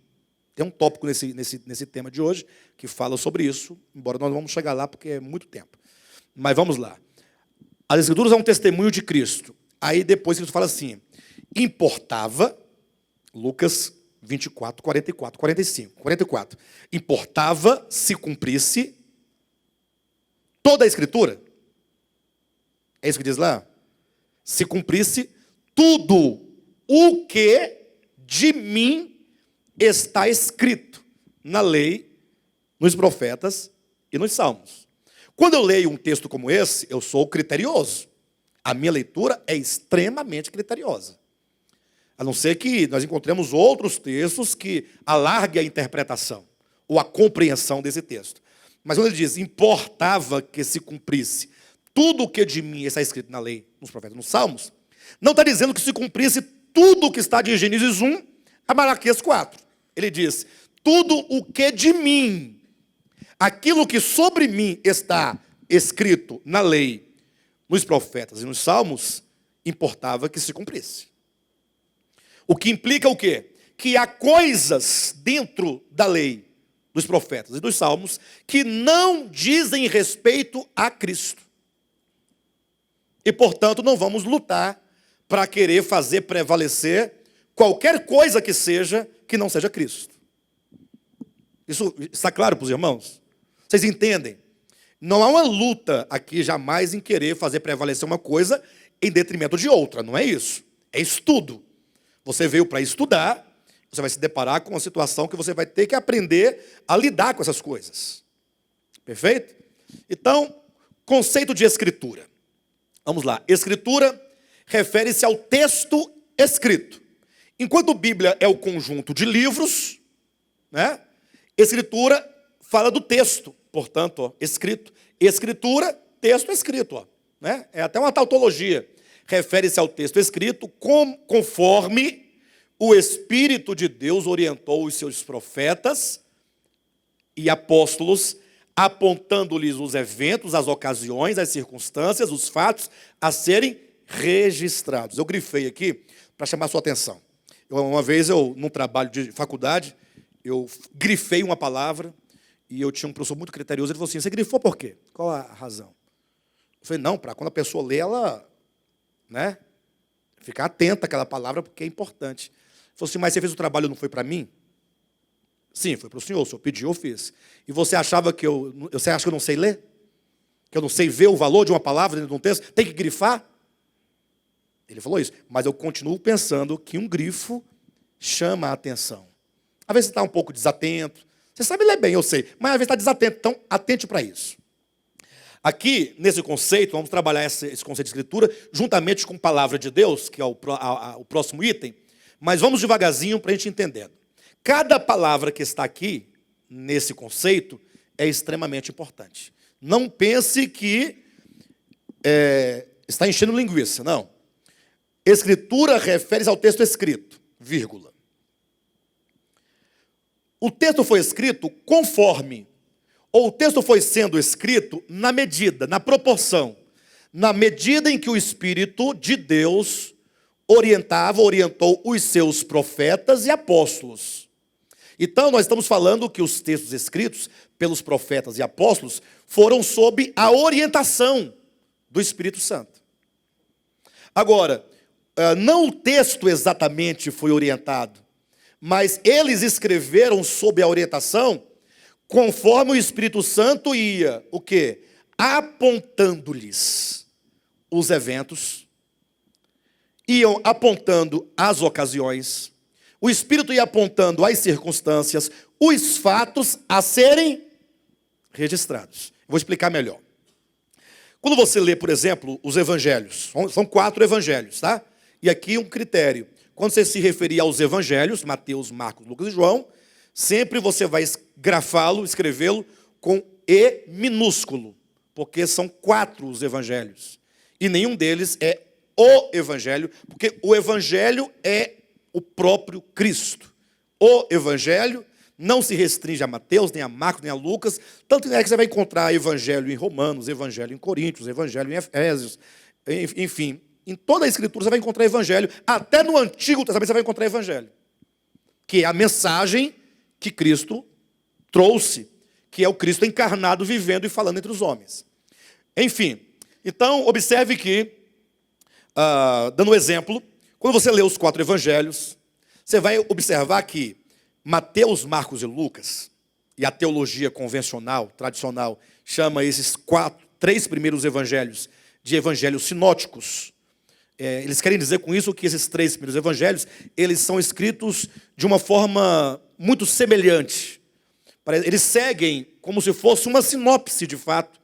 Tem um tópico nesse tema de hoje que fala sobre isso, embora nós não vamos chegar lá porque é muito tempo. Mas vamos lá. As Escrituras dão um testemunho de Cristo. Aí depois Cristo fala assim, importava, Lucas 24, 44, 45, 44. Importava se cumprisse toda a Escritura. É isso que diz lá? Se cumprisse tudo o que de mim está escrito na lei, nos profetas e nos salmos. Quando eu leio um texto como esse, eu sou criterioso. A minha leitura é extremamente criteriosa. A não ser que nós encontremos outros textos que alarguem a interpretação ou a compreensão desse texto. Mas quando ele diz, importava que se cumprisse tudo o que de mim está escrito na lei, nos profetas, nos salmos, não está dizendo que se cumprisse tudo o que está de Gênesis 1 a Malaquias 4. Ele diz, tudo o que de mim, aquilo que sobre mim está escrito na lei, nos profetas e nos salmos, importava que se cumprisse. O que implica o quê? Que há coisas dentro da lei, dos profetas e dos salmos, que não dizem respeito a Cristo. E, portanto, não vamos lutar para querer fazer prevalecer qualquer coisa que não seja Cristo. Isso está claro para os irmãos? Vocês entendem? Não há uma luta aqui jamais em querer fazer prevalecer uma coisa em detrimento de outra, não é isso. É estudo. Você veio para estudar, você vai se deparar com uma situação que você vai ter que aprender a lidar com essas coisas. Perfeito? Então, conceito de escritura. Vamos lá. Escritura refere-se ao texto escrito. Enquanto Bíblia é o conjunto de livros, né? Escritura fala do texto, portanto, ó, escrito. Escritura, texto escrito, ó, né? É até uma tautologia. Refere-se ao texto escrito conforme o Espírito de Deus orientou os seus profetas e apóstolos, apontando-lhes os eventos, as ocasiões, as circunstâncias, os fatos a serem registrados. Eu grifei aqui para chamar a sua atenção. Uma vez, num trabalho de faculdade, eu grifei uma palavra e eu tinha um professor muito criterioso. Ele falou assim, você grifou por quê? Qual a razão? Eu falei, não, para quando a pessoa lê, ela, né, ficar atenta àquela palavra, porque é importante. Ele falou assim, mas você fez o trabalho, não foi para mim? Sim, foi para o senhor pediu, eu fiz. E você achava que você acha que eu não sei ler? Que eu não sei ver o valor de uma palavra dentro de um texto? Tem que grifar? Ele falou isso. Mas eu continuo pensando que um grifo chama a atenção. Às vezes você está um pouco desatento. Você sabe ler bem, eu sei. Mas às vezes está desatento. Então, atente para isso. Aqui, nesse conceito, vamos trabalhar esse conceito de escritura, juntamente com a palavra de Deus, que é o próximo item. Mas vamos devagarzinho para a gente entendendo. Cada palavra que está aqui, nesse conceito, é extremamente importante. Não pense que está enchendo linguiça, não. Escritura refere-se ao texto escrito, vírgula. O texto foi escrito conforme, ou o texto foi sendo escrito na medida, na proporção, na medida em que o Espírito de Deus orientou os seus profetas e apóstolos. Então, nós estamos falando que os textos escritos pelos profetas e apóstolos foram sob a orientação do Espírito Santo. Agora, não o texto exatamente foi orientado, mas eles escreveram sob a orientação conforme o Espírito Santo ia, o quê? Apontando-lhes os eventos, iam apontando as ocasiões, o Espírito ia apontando as circunstâncias, os fatos a serem registrados. Vou explicar melhor. Quando você lê, por exemplo, os evangelhos, são 4 evangelhos, tá? E aqui um critério. Quando você se referir aos evangelhos, Mateus, Marcos, Lucas e João, sempre você vai grafá-lo, escrevê-lo com E minúsculo, porque são 4 os evangelhos. E nenhum deles é o evangelho, porque o evangelho é o próprio Cristo. O evangelho não se restringe a Mateus, nem a Marcos, nem a Lucas, tanto é que você vai encontrar evangelho em Romanos, evangelho em Coríntios, evangelho em Efésios, enfim, em toda a Escritura você vai encontrar evangelho, até no Antigo Testamento você vai encontrar evangelho, que é a mensagem que Cristo trouxe, que é o Cristo encarnado vivendo e falando entre os homens. Enfim, então observe que, dando um exemplo, quando você lê os 4 evangelhos, você vai observar que Mateus, Marcos e Lucas, e a teologia convencional, tradicional, chama esses 3 primeiros evangelhos de evangelhos sinóticos. Eles querem dizer com isso que esses 3 primeiros evangelhos, eles são escritos de uma forma muito semelhante. Eles seguem como se fosse uma sinopse de fato.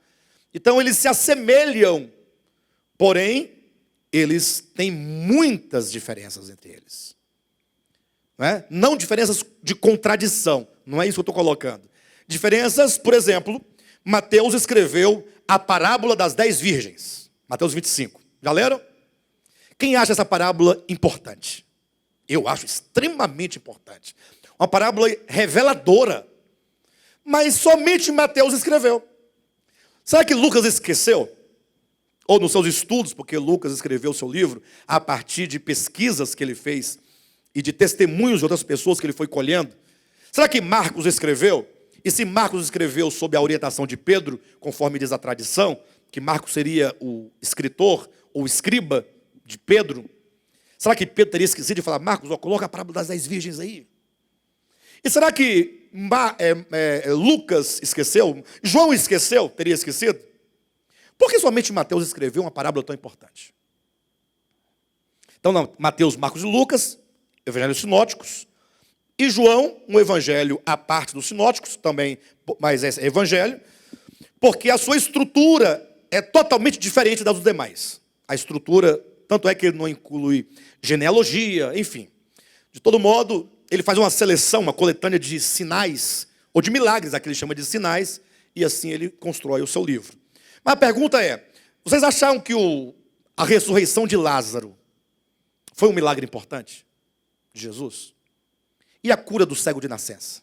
Então eles se assemelham, porém, eles têm muitas diferenças entre eles. Não diferenças de contradição, não é isso que eu estou colocando. Diferenças, por exemplo, Mateus escreveu a parábola das 10 virgens, Mateus 25. Já leram? Quem acha essa parábola importante? Eu acho extremamente importante. Uma parábola reveladora. Mas somente Mateus escreveu. Será que Lucas esqueceu? Ou nos seus estudos, porque Lucas escreveu o seu livro a partir de pesquisas que ele fez e de testemunhos de outras pessoas que ele foi colhendo. Será que Marcos escreveu? E se Marcos escreveu sob a orientação de Pedro, conforme diz a tradição, que Marcos seria o escritor ou escriba de Pedro, será que Pedro teria esquecido de falar, Marcos, coloca a parábola das 10 virgens aí? E será que Lucas esqueceu? João esqueceu? Teria esquecido? Por que somente Mateus escreveu uma parábola tão importante? Então, não, Mateus, Marcos e Lucas, evangelhos sinóticos, e João, um evangelho à parte dos sinóticos, também, mas é evangelho, porque a sua estrutura é totalmente diferente das dos demais. A estrutura, tanto é que ele não inclui genealogia, enfim. De todo modo, ele faz uma seleção, uma coletânea de sinais, ou de milagres, aqui ele chama de sinais, e assim ele constrói o seu livro. Mas a pergunta é, vocês acharam que a ressurreição de Lázaro foi um milagre importante de Jesus? E a cura do cego de nascença?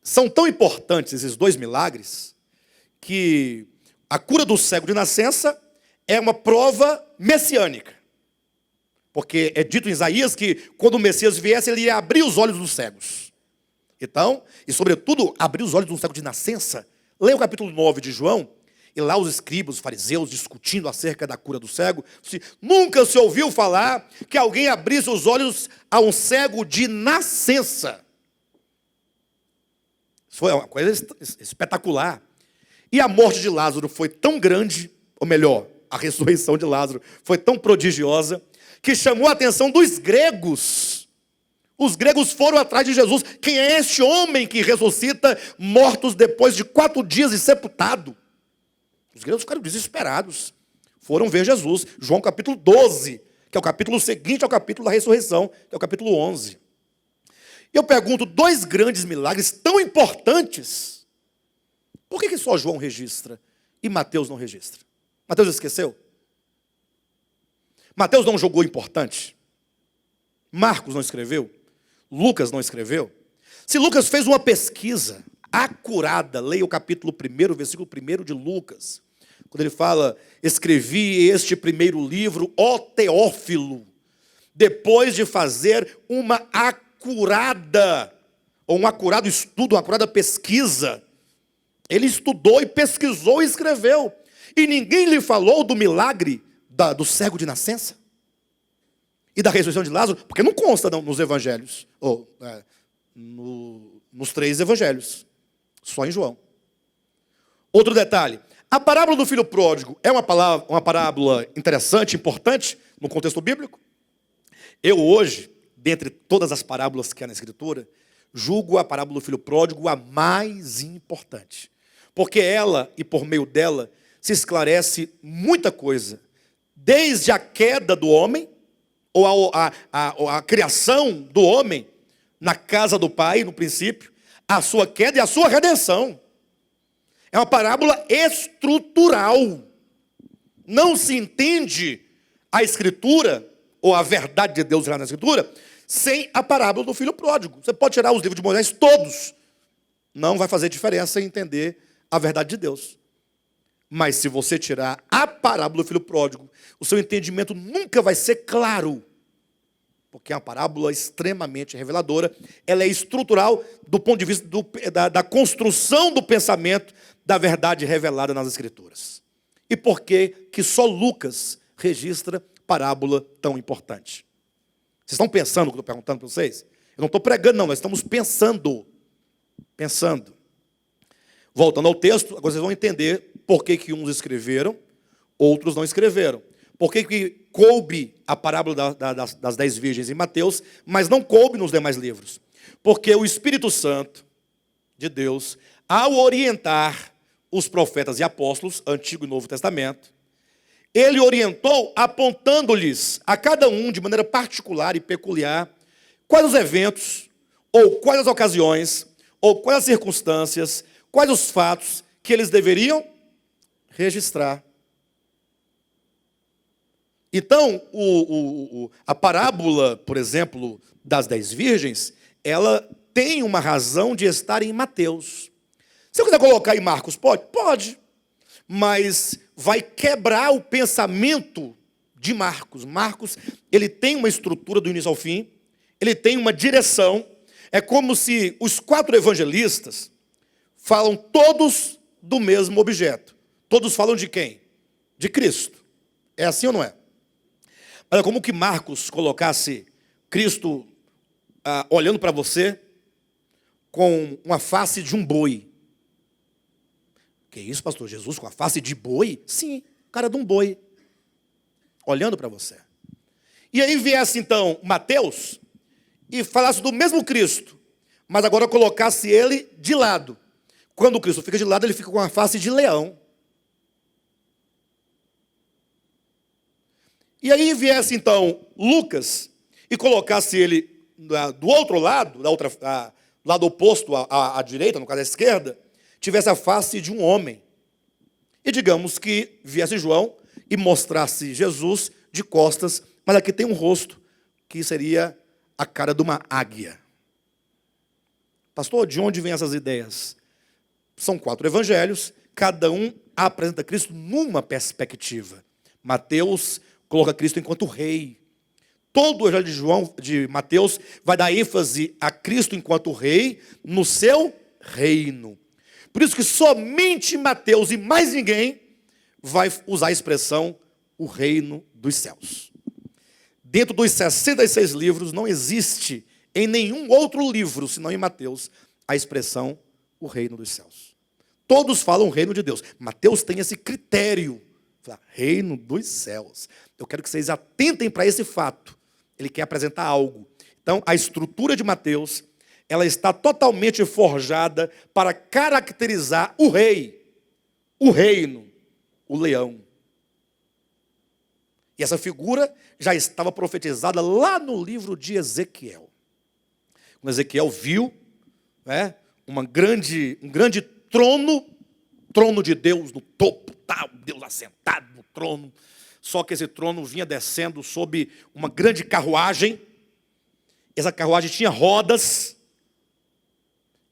São tão importantes esses 2 milagres, que a cura do cego de nascença é uma prova messiânica. Porque é dito em Isaías que quando o Messias viesse, ele ia abrir os olhos dos cegos. Então, e sobretudo, abrir os olhos do cego de nascença. Leia o capítulo 9 de João, e lá os escribas, os fariseus, discutindo acerca da cura do cego. Nunca se ouviu falar que alguém abrisse os olhos a um cego de nascença. Isso foi uma coisa espetacular. E a morte de Lázaro foi tão grande, ou melhor, a ressurreição de Lázaro foi tão prodigiosa, que chamou a atenção dos gregos. Os gregos foram atrás de Jesus. Quem é este homem que ressuscita mortos depois de 4 dias de sepultado? Os gregos ficaram desesperados. Foram ver Jesus. João capítulo 12, que é o capítulo seguinte ao capítulo da ressurreição, que é o capítulo 11. E eu pergunto, 2 grandes milagres tão importantes, por que só João registra e Mateus não registra? Mateus esqueceu? Mateus não julgou importante? Marcos não escreveu? Lucas não escreveu? Se Lucas fez uma pesquisa acurada, leia o capítulo 1, versículo 1 de Lucas, quando ele fala, escrevi este primeiro livro, ó Teófilo, depois de fazer uma acurada, ou um acurado estudo, uma acurada pesquisa. Ele estudou e pesquisou e escreveu. E ninguém lhe falou do milagre do cego de nascença? E da ressurreição de Lázaro? Porque não consta nos evangelhos, ou nos 3 evangelhos, só em João. Outro detalhe, a parábola do filho pródigo é uma parábola interessante, importante, no contexto bíblico? Eu hoje, dentre todas as parábolas que há na Escritura, julgo a parábola do filho pródigo a mais importante. Porque ela, e por meio dela, se esclarece muita coisa. Desde a queda do homem, ou a criação do homem na casa do Pai, no princípio, a sua queda e a sua redenção. É uma parábola estrutural. Não se entende a Escritura, ou a verdade de Deus lá na Escritura, sem a parábola do filho pródigo. Você pode tirar os livros de Moisés todos. Não vai fazer diferença em entender a verdade de Deus. Mas se você tirar a parábola do filho pródigo, o seu entendimento nunca vai ser claro. Porque é uma parábola extremamente reveladora. Ela é estrutural do ponto de vista da construção do pensamento da verdade revelada nas Escrituras. E por que que só Lucas registra parábola tão importante? Vocês estão pensando o que eu estou perguntando para vocês? Eu não estou pregando, não. Nós estamos pensando. Voltando ao texto, agora vocês vão entender por que que uns escreveram, outros não escreveram. Por que que coube a parábola das 10 virgens em Mateus, mas não coube nos demais livros? Porque o Espírito Santo de Deus, ao orientar os profetas e apóstolos, Antigo e Novo Testamento, ele orientou apontando-lhes a cada um, de maneira particular e peculiar, quais os eventos, ou quais as ocasiões, ou quais as circunstâncias, quais os fatos que eles deveriam registrar. Então, a parábola, por exemplo, das 10 virgens, ela tem uma razão de estar em Mateus. Se eu quiser colocar em Marcos, pode? Pode. Mas vai quebrar o pensamento de Marcos. Marcos, ele tem uma estrutura do início ao fim, ele tem uma direção. É como se os 4 evangelistas falam todos do mesmo objeto. Todos falam de quem? De Cristo. É assim ou não é? Olha, como que Marcos colocasse Cristo olhando para você com uma face de um boi. Que isso, pastor? Jesus com a face de boi? Sim, cara de um boi. Olhando para você. E aí viesse então Mateus e falasse do mesmo Cristo, mas agora colocasse ele de lado. Quando o Cristo fica de lado, ele fica com a face de leão. E aí viesse então Lucas e colocasse ele do outro lado, lado oposto à direita, no caso à esquerda, tivesse a face de um homem. E digamos que viesse João e mostrasse Jesus de costas, mas aqui tem um rosto que seria a cara de uma águia. Pastor, de onde vêm essas ideias? São 4 evangelhos, cada um apresenta Cristo numa perspectiva. Mateus coloca Cristo enquanto rei. Todo o evangelho de Mateus vai dar ênfase a Cristo enquanto rei no seu reino. Por isso que somente Mateus e mais ninguém vai usar a expressão o reino dos céus. Dentro dos 66 livros não existe em nenhum outro livro, senão em Mateus, a expressão o reino dos céus. Todos falam o reino de Deus. Mateus tem esse critério. Reino dos céus. Eu quero que vocês atentem para esse fato. Ele quer apresentar algo. Então, a estrutura de Mateus, ela está totalmente forjada para caracterizar o rei, o reino, o leão. E essa figura já estava profetizada lá no livro de Ezequiel. Quando Ezequiel viu, né, um grande trono de Deus no topo, Deus assentado no trono, só que esse trono vinha descendo sob uma grande carruagem. Essa carruagem tinha rodas,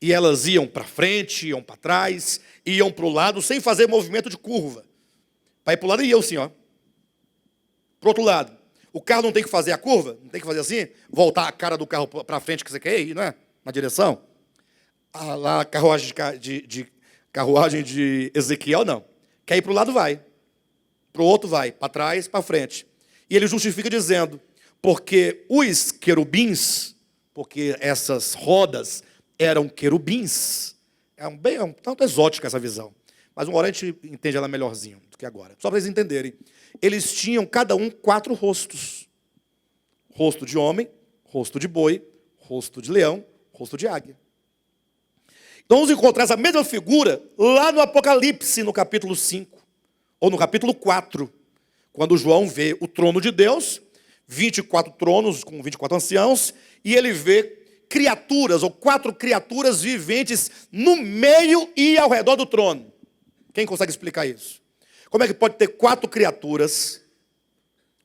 e elas iam para frente, iam para trás, iam para o lado, sem fazer movimento de curva. Para ir para o lado, iam assim, ó. Para o outro lado. O carro não tem que fazer a curva, não tem que fazer assim, voltar a cara do carro para frente que você quer ir, não é? Na direção. Lá a carruagem de Ezequiel, não. Quer ir para o lado, vai. Para o outro, vai. Para trás, para frente. E ele justifica dizendo, porque os querubins, porque essas rodas eram querubins. É um tanto exótica essa visão. Mas uma hora a gente entende ela melhorzinho do que agora. Só para vocês entenderem. Eles tinham, cada um, 4 rostos. Rosto de homem, rosto de boi, rosto de leão, rosto de águia. Então vamos encontrar essa mesma figura lá no Apocalipse, no capítulo 5. Ou no capítulo 4, quando João vê o trono de Deus, 24 tronos com 24 anciãos, e ele vê criaturas, ou 4 criaturas viventes no meio e ao redor do trono. Quem consegue explicar isso? Como é que pode ter 4 criaturas,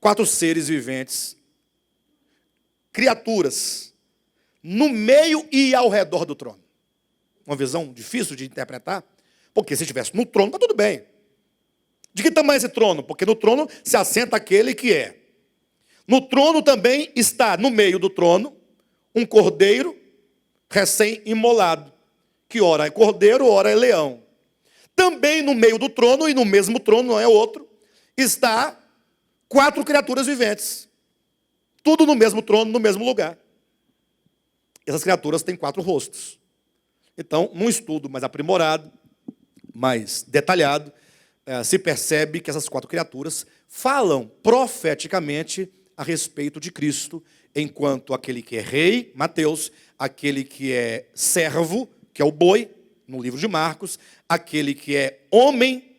4 seres viventes, criaturas, no meio e ao redor do trono? Uma visão difícil de interpretar, porque se estivesse no trono, está tudo bem. De que tamanho é esse trono? Porque no trono se assenta aquele que é. No trono também está, no meio do trono, um cordeiro recém-imolado, que ora é cordeiro, ora é leão. Também no meio do trono, e no mesmo trono, não é outro, está 4 criaturas viventes. Tudo no mesmo trono, no mesmo lugar. Essas criaturas têm 4 rostos. Então, num estudo mais aprimorado, mais detalhado, se percebe que essas 4 criaturas falam profeticamente a respeito de Cristo, enquanto aquele que é rei, Mateus, aquele que é servo, que é o boi, no livro de Marcos, aquele que é homem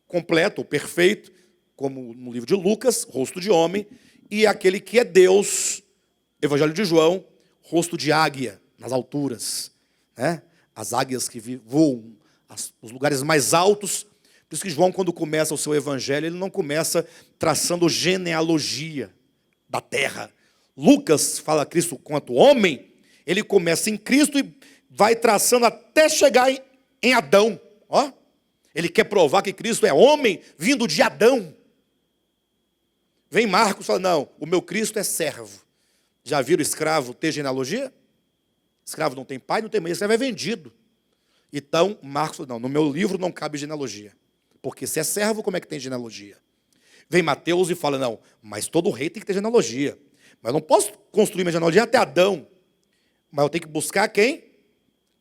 completo, ou perfeito, como no livro de Lucas, rosto de homem, e aquele que é Deus, Evangelho de João, rosto de águia, nas alturas, né? As águias que voam, os lugares mais altos. Por isso que João, quando começa o seu evangelho, ele não começa traçando genealogia da terra. Lucas fala Cristo quanto homem, ele começa em Cristo e vai traçando até chegar em Adão. Ó, ele quer provar que Cristo é homem vindo de Adão. Vem Marcos e fala, não, o meu Cristo é servo. Já viram escravo ter genealogia? Escravo não tem pai, não tem mãe, escravo é vendido. Então, Marcos falou, não, no meu livro não cabe genealogia. Porque se é servo, como é que tem genealogia? Vem Mateus e fala, não, mas todo rei tem que ter genealogia. Mas eu não posso construir minha genealogia até Adão. Mas eu tenho que buscar quem?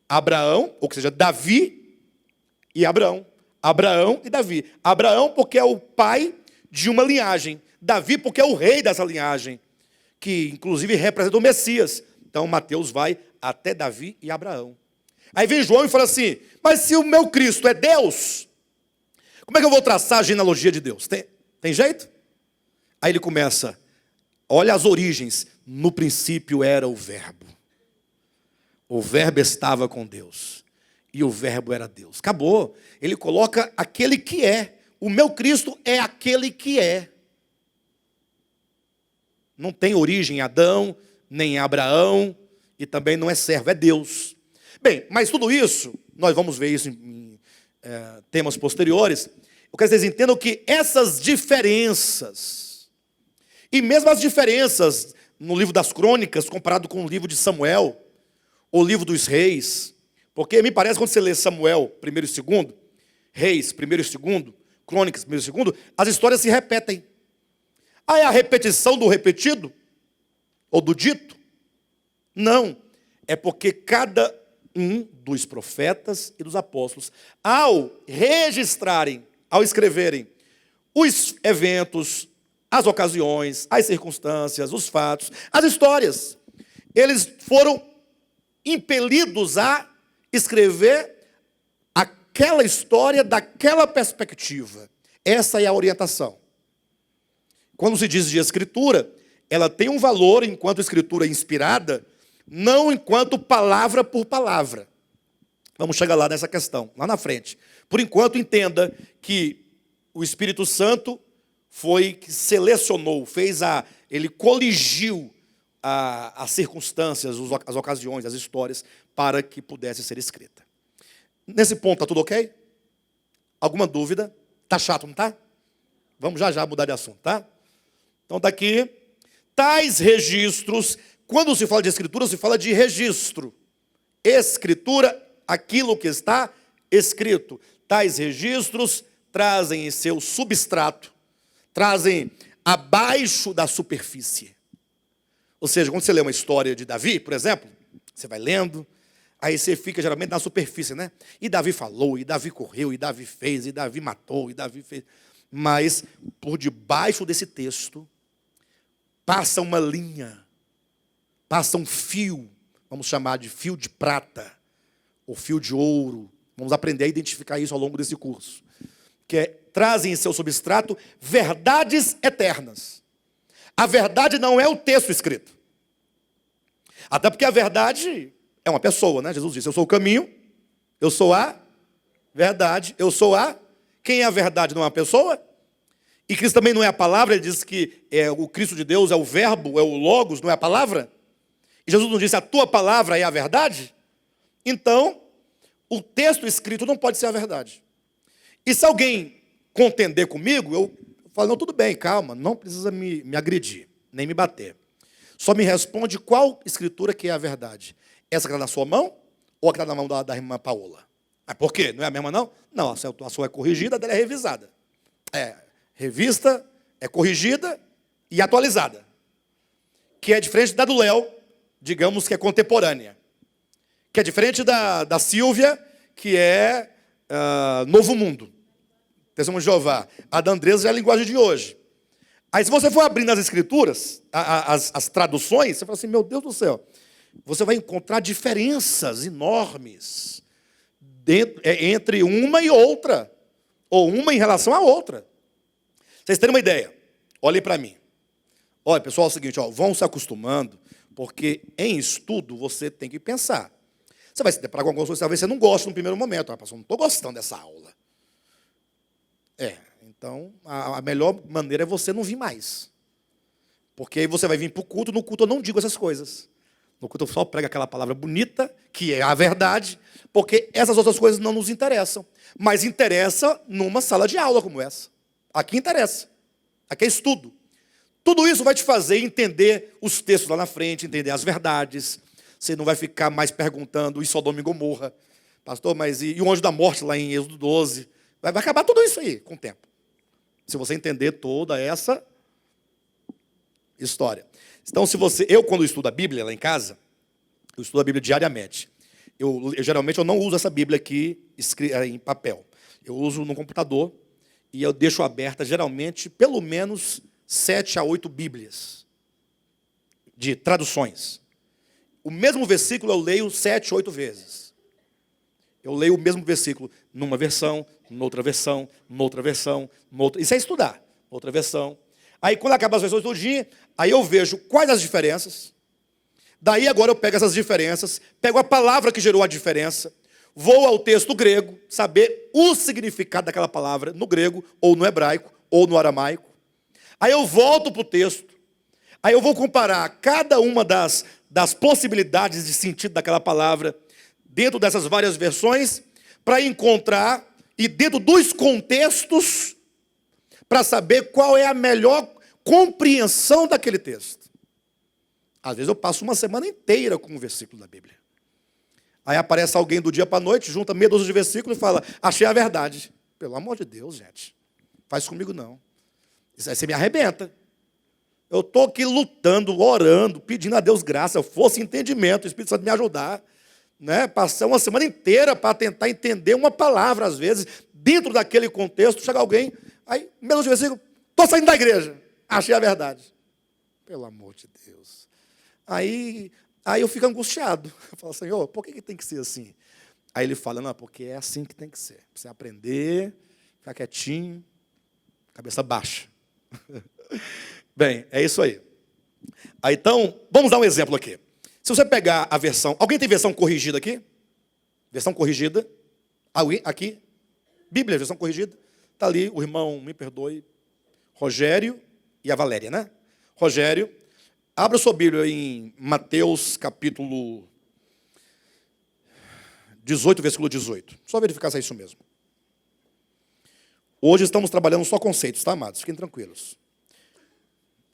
Abraão, ou seja, Davi e Abraão. Abraão e Davi. Abraão porque é o pai de uma linhagem. Davi porque é o rei dessa linhagem, que inclusive representa o Messias. Então Mateus vai até Davi e Abraão. Aí vem João e fala assim, mas se o meu Cristo é Deus, como é que eu vou traçar a genealogia de Deus? Tem jeito? Aí ele começa, olha as origens, no princípio era o verbo estava com Deus, e o verbo era Deus. Acabou, ele coloca aquele que é, o meu Cristo é aquele que é. Não tem origem em Adão, nem em Abraão, e também não é servo, é Deus. Bem, mas tudo isso, nós vamos ver isso em temas posteriores. Eu quero que vocês entendam que essas diferenças, e mesmo as diferenças no livro das crônicas, comparado com o livro de Samuel, ou o livro dos reis, porque me parece quando você lê Samuel, 1º e 2º, Reis, 1º e 2º, Crônicas, 1º e 2º, as histórias se repetem. Ah, é a repetição do repetido? Ou do dito? Não. É porque cada um dos profetas e dos apóstolos, ao registrarem, ao escreverem os eventos, as ocasiões, as circunstâncias, os fatos, as histórias, eles foram impelidos a escrever aquela história daquela perspectiva. Essa é a orientação. Quando se diz de escritura, ela tem um valor enquanto escritura inspirada, não enquanto palavra por palavra. Vamos chegar lá nessa questão, lá na frente. Por enquanto, entenda que o Espírito Santo foi que selecionou, ele coligiu as circunstâncias, as ocasiões, as histórias, para que pudesse ser escrita. Nesse ponto, está tudo ok? Alguma dúvida? Está chato, não está? Vamos já mudar de assunto, tá? Então está aqui. Tais registros, quando se fala de escritura, se fala de registro. Escritura, aquilo que está escrito. Tais registros trazem em seu substrato, trazem abaixo da superfície. Ou seja, quando você lê uma história de Davi, por exemplo, você vai lendo, aí você fica geralmente na superfície, né? E Davi falou, e Davi correu, e Davi fez, e Davi matou, e Davi fez. Mas por debaixo desse texto passa uma linha, passa um fio, vamos chamar de fio de prata, ou fio de ouro. Vamos aprender a identificar isso ao longo desse curso. Que trazem em seu substrato verdades eternas. A verdade não é o texto escrito. Até porque a verdade é uma pessoa, né? Jesus disse, eu sou o caminho, eu sou a verdade, eu sou a... Quem é a verdade não é uma pessoa? E Cristo também não é a palavra, ele diz que o Cristo de Deus é o verbo, é o logos, não é a palavra? E Jesus não disse, a tua palavra é a verdade? Então, o texto escrito não pode ser a verdade. E se alguém contender comigo, eu falo, não, tudo bem, calma, não precisa me agredir, nem me bater. Só me responde qual escritura que é a verdade. Essa que está na sua mão ou a que está na mão da irmã Paola? Mas por quê? Não é a mesma não? Não, a sua é corrigida, a dela é revisada. Revista, é corrigida e atualizada. Que é diferente da do Léo, digamos que é contemporânea. Que é diferente da Silvia, que é Novo Mundo. Testemunho de Jeová. A da Andresa é a linguagem de hoje. Aí se você for abrindo as escrituras, as traduções, você fala assim, meu Deus do céu, você vai encontrar diferenças enormes entre uma e outra, ou uma em relação à outra. Vocês terem uma ideia, olhem para mim. Olha, pessoal, é o seguinte, vão se acostumando, porque em estudo você tem que pensar. Você vai se deparar com algumas coisas, talvez você não goste no primeiro momento. Pastor, não estou gostando dessa aula. Então, a melhor maneira é você não vir mais. Porque aí você vai vir para o culto, no culto eu não digo essas coisas. No culto eu só prego aquela palavra bonita, que é a verdade, porque essas outras coisas não nos interessam. Mas interessa numa sala de aula como essa. Aqui interessa. Aqui é estudo. Tudo isso vai te fazer entender os textos lá na frente, entender as verdades. Você não vai ficar mais perguntando, e Sodoma e Gomorra? Pastor, mas e o anjo da morte lá em Êxodo 12? Vai acabar tudo isso aí com o tempo. Se você entender toda essa história. Então, eu quando estudo a Bíblia lá em casa, eu estudo a Bíblia diariamente. Geralmente eu não uso essa Bíblia aqui em papel. Eu uso no computador e eu deixo aberta, geralmente, pelo menos 7 a 8 Bíblias de traduções. O mesmo versículo eu leio 7, 8 vezes. Eu leio o mesmo versículo numa versão, noutra versão, noutra versão, noutra... Isso é estudar. Outra versão. Aí quando acaba as versões todinha, aí eu vejo quais as diferenças. Daí agora eu pego essas diferenças, pego a palavra que gerou a diferença, vou ao texto grego, saber o significado daquela palavra no grego, ou no hebraico, ou no aramaico. Aí eu volto para o texto, aí eu vou comparar cada uma das possibilidades de sentido daquela palavra dentro dessas várias versões, para encontrar, e dentro dos contextos, para saber qual é a melhor compreensão daquele texto. Às vezes eu passo uma semana inteira com um versículo da Bíblia. Aí aparece alguém do dia para a noite, junta meia dúzia de versículos e fala, achei a verdade. Pelo amor de Deus, gente, faz comigo não. Isso aí você me arrebenta. Eu estou aqui lutando, orando, pedindo a Deus graça, força e entendimento, o Espírito Santo me ajudar. Né? Passar uma semana inteira para tentar entender uma palavra, às vezes, dentro daquele contexto, chega alguém, aí, meia dúzia de versículo, estou saindo da igreja, achei a verdade. Pelo amor de Deus. Aí eu fico angustiado. Eu falo, Senhor, por que tem que ser assim? Aí ele fala, não, porque é assim que tem que ser. Você aprender, ficar quietinho, cabeça baixa. Bem, é isso aí. Então, vamos dar um exemplo aqui. Se você pegar a versão... Alguém tem versão corrigida aqui? Versão corrigida? Aqui? Bíblia, versão corrigida? Está ali, o irmão, me perdoe, Rogério e a Valéria, né? Rogério, abra sua Bíblia em Mateus capítulo 18, versículo 18. Só verificar se é isso mesmo. Hoje estamos trabalhando só conceitos, tá, amados? Fiquem tranquilos.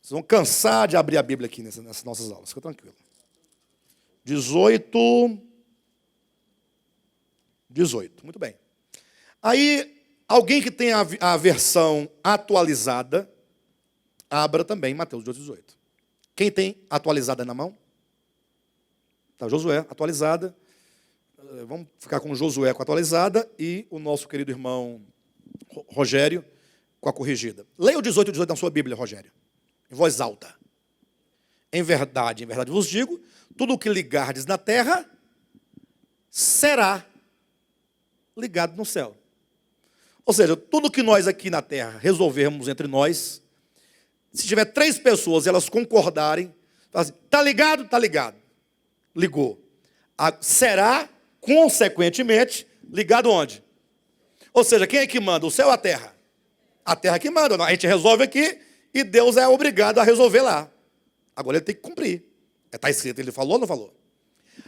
Vocês vão cansar de abrir a Bíblia aqui nessas nossas aulas. Fica tranquilo. 18. Muito bem. Aí, alguém que tem a versão atualizada, abra também Mateus 18. Quem tem atualizada na mão? Tá, Josué, atualizada. Vamos ficar com Josué com a atualizada e o nosso querido irmão Rogério com a corrigida. Leia o 18 na sua Bíblia, Rogério. Em voz alta. Em verdade vos digo, tudo o que ligardes na terra, será ligado no céu. Ou seja, tudo que nós aqui na terra resolvermos entre nós, se tiver 3 pessoas e elas concordarem, assim, tá ligado? Tá ligado. Ligou. Será, consequentemente, ligado onde? Ou seja, quem é que manda? O céu ou a terra? A terra que manda. A gente resolve aqui e Deus é obrigado a resolver lá. Agora ele tem que cumprir. Está escrito, ele falou ou não falou?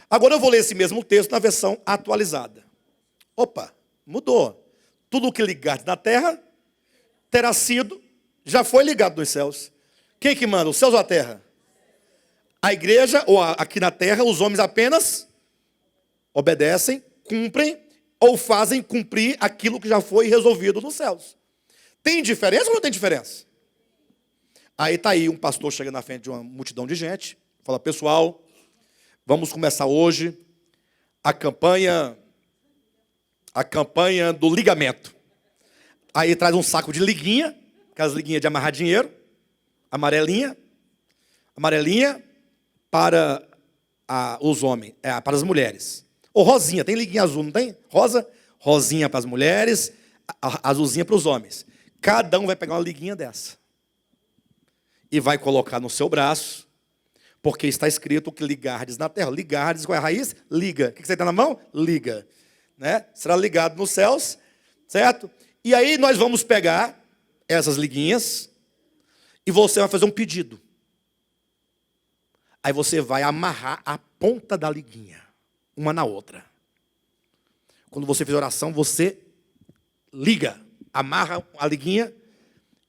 Agora eu vou ler esse mesmo texto na versão atualizada. Opa, mudou. Tudo o que ligaste na terra terá sido, já foi ligado nos céus. Quem que manda? Os céus ou a terra? A igreja, ou aqui na terra, os homens apenas obedecem, cumprem ou fazem cumprir aquilo que já foi resolvido nos céus. Tem diferença ou não tem diferença? Aí está aí um pastor chega na frente de uma multidão de gente, fala, pessoal, vamos começar hoje a campanha do ligamento. Aí traz um saco de liguinha, aquelas liguinhas de amarrar dinheiro, amarelinha para os homens, para as mulheres. Ou rosinha, tem liguinha azul, não tem? Rosinha para as mulheres, azulzinha para os homens. Cada um vai pegar uma liguinha dessa e vai colocar no seu braço, porque está escrito que ligardes na terra. Ligardes, qual é a raiz? Liga. O que você tem na mão? Liga. Né? Será ligado nos céus, certo? E aí nós vamos pegar essas liguinhas e você vai fazer um pedido. Aí você vai amarrar a ponta da liguinha, uma na outra. Quando você fizer oração, você liga, amarra a liguinha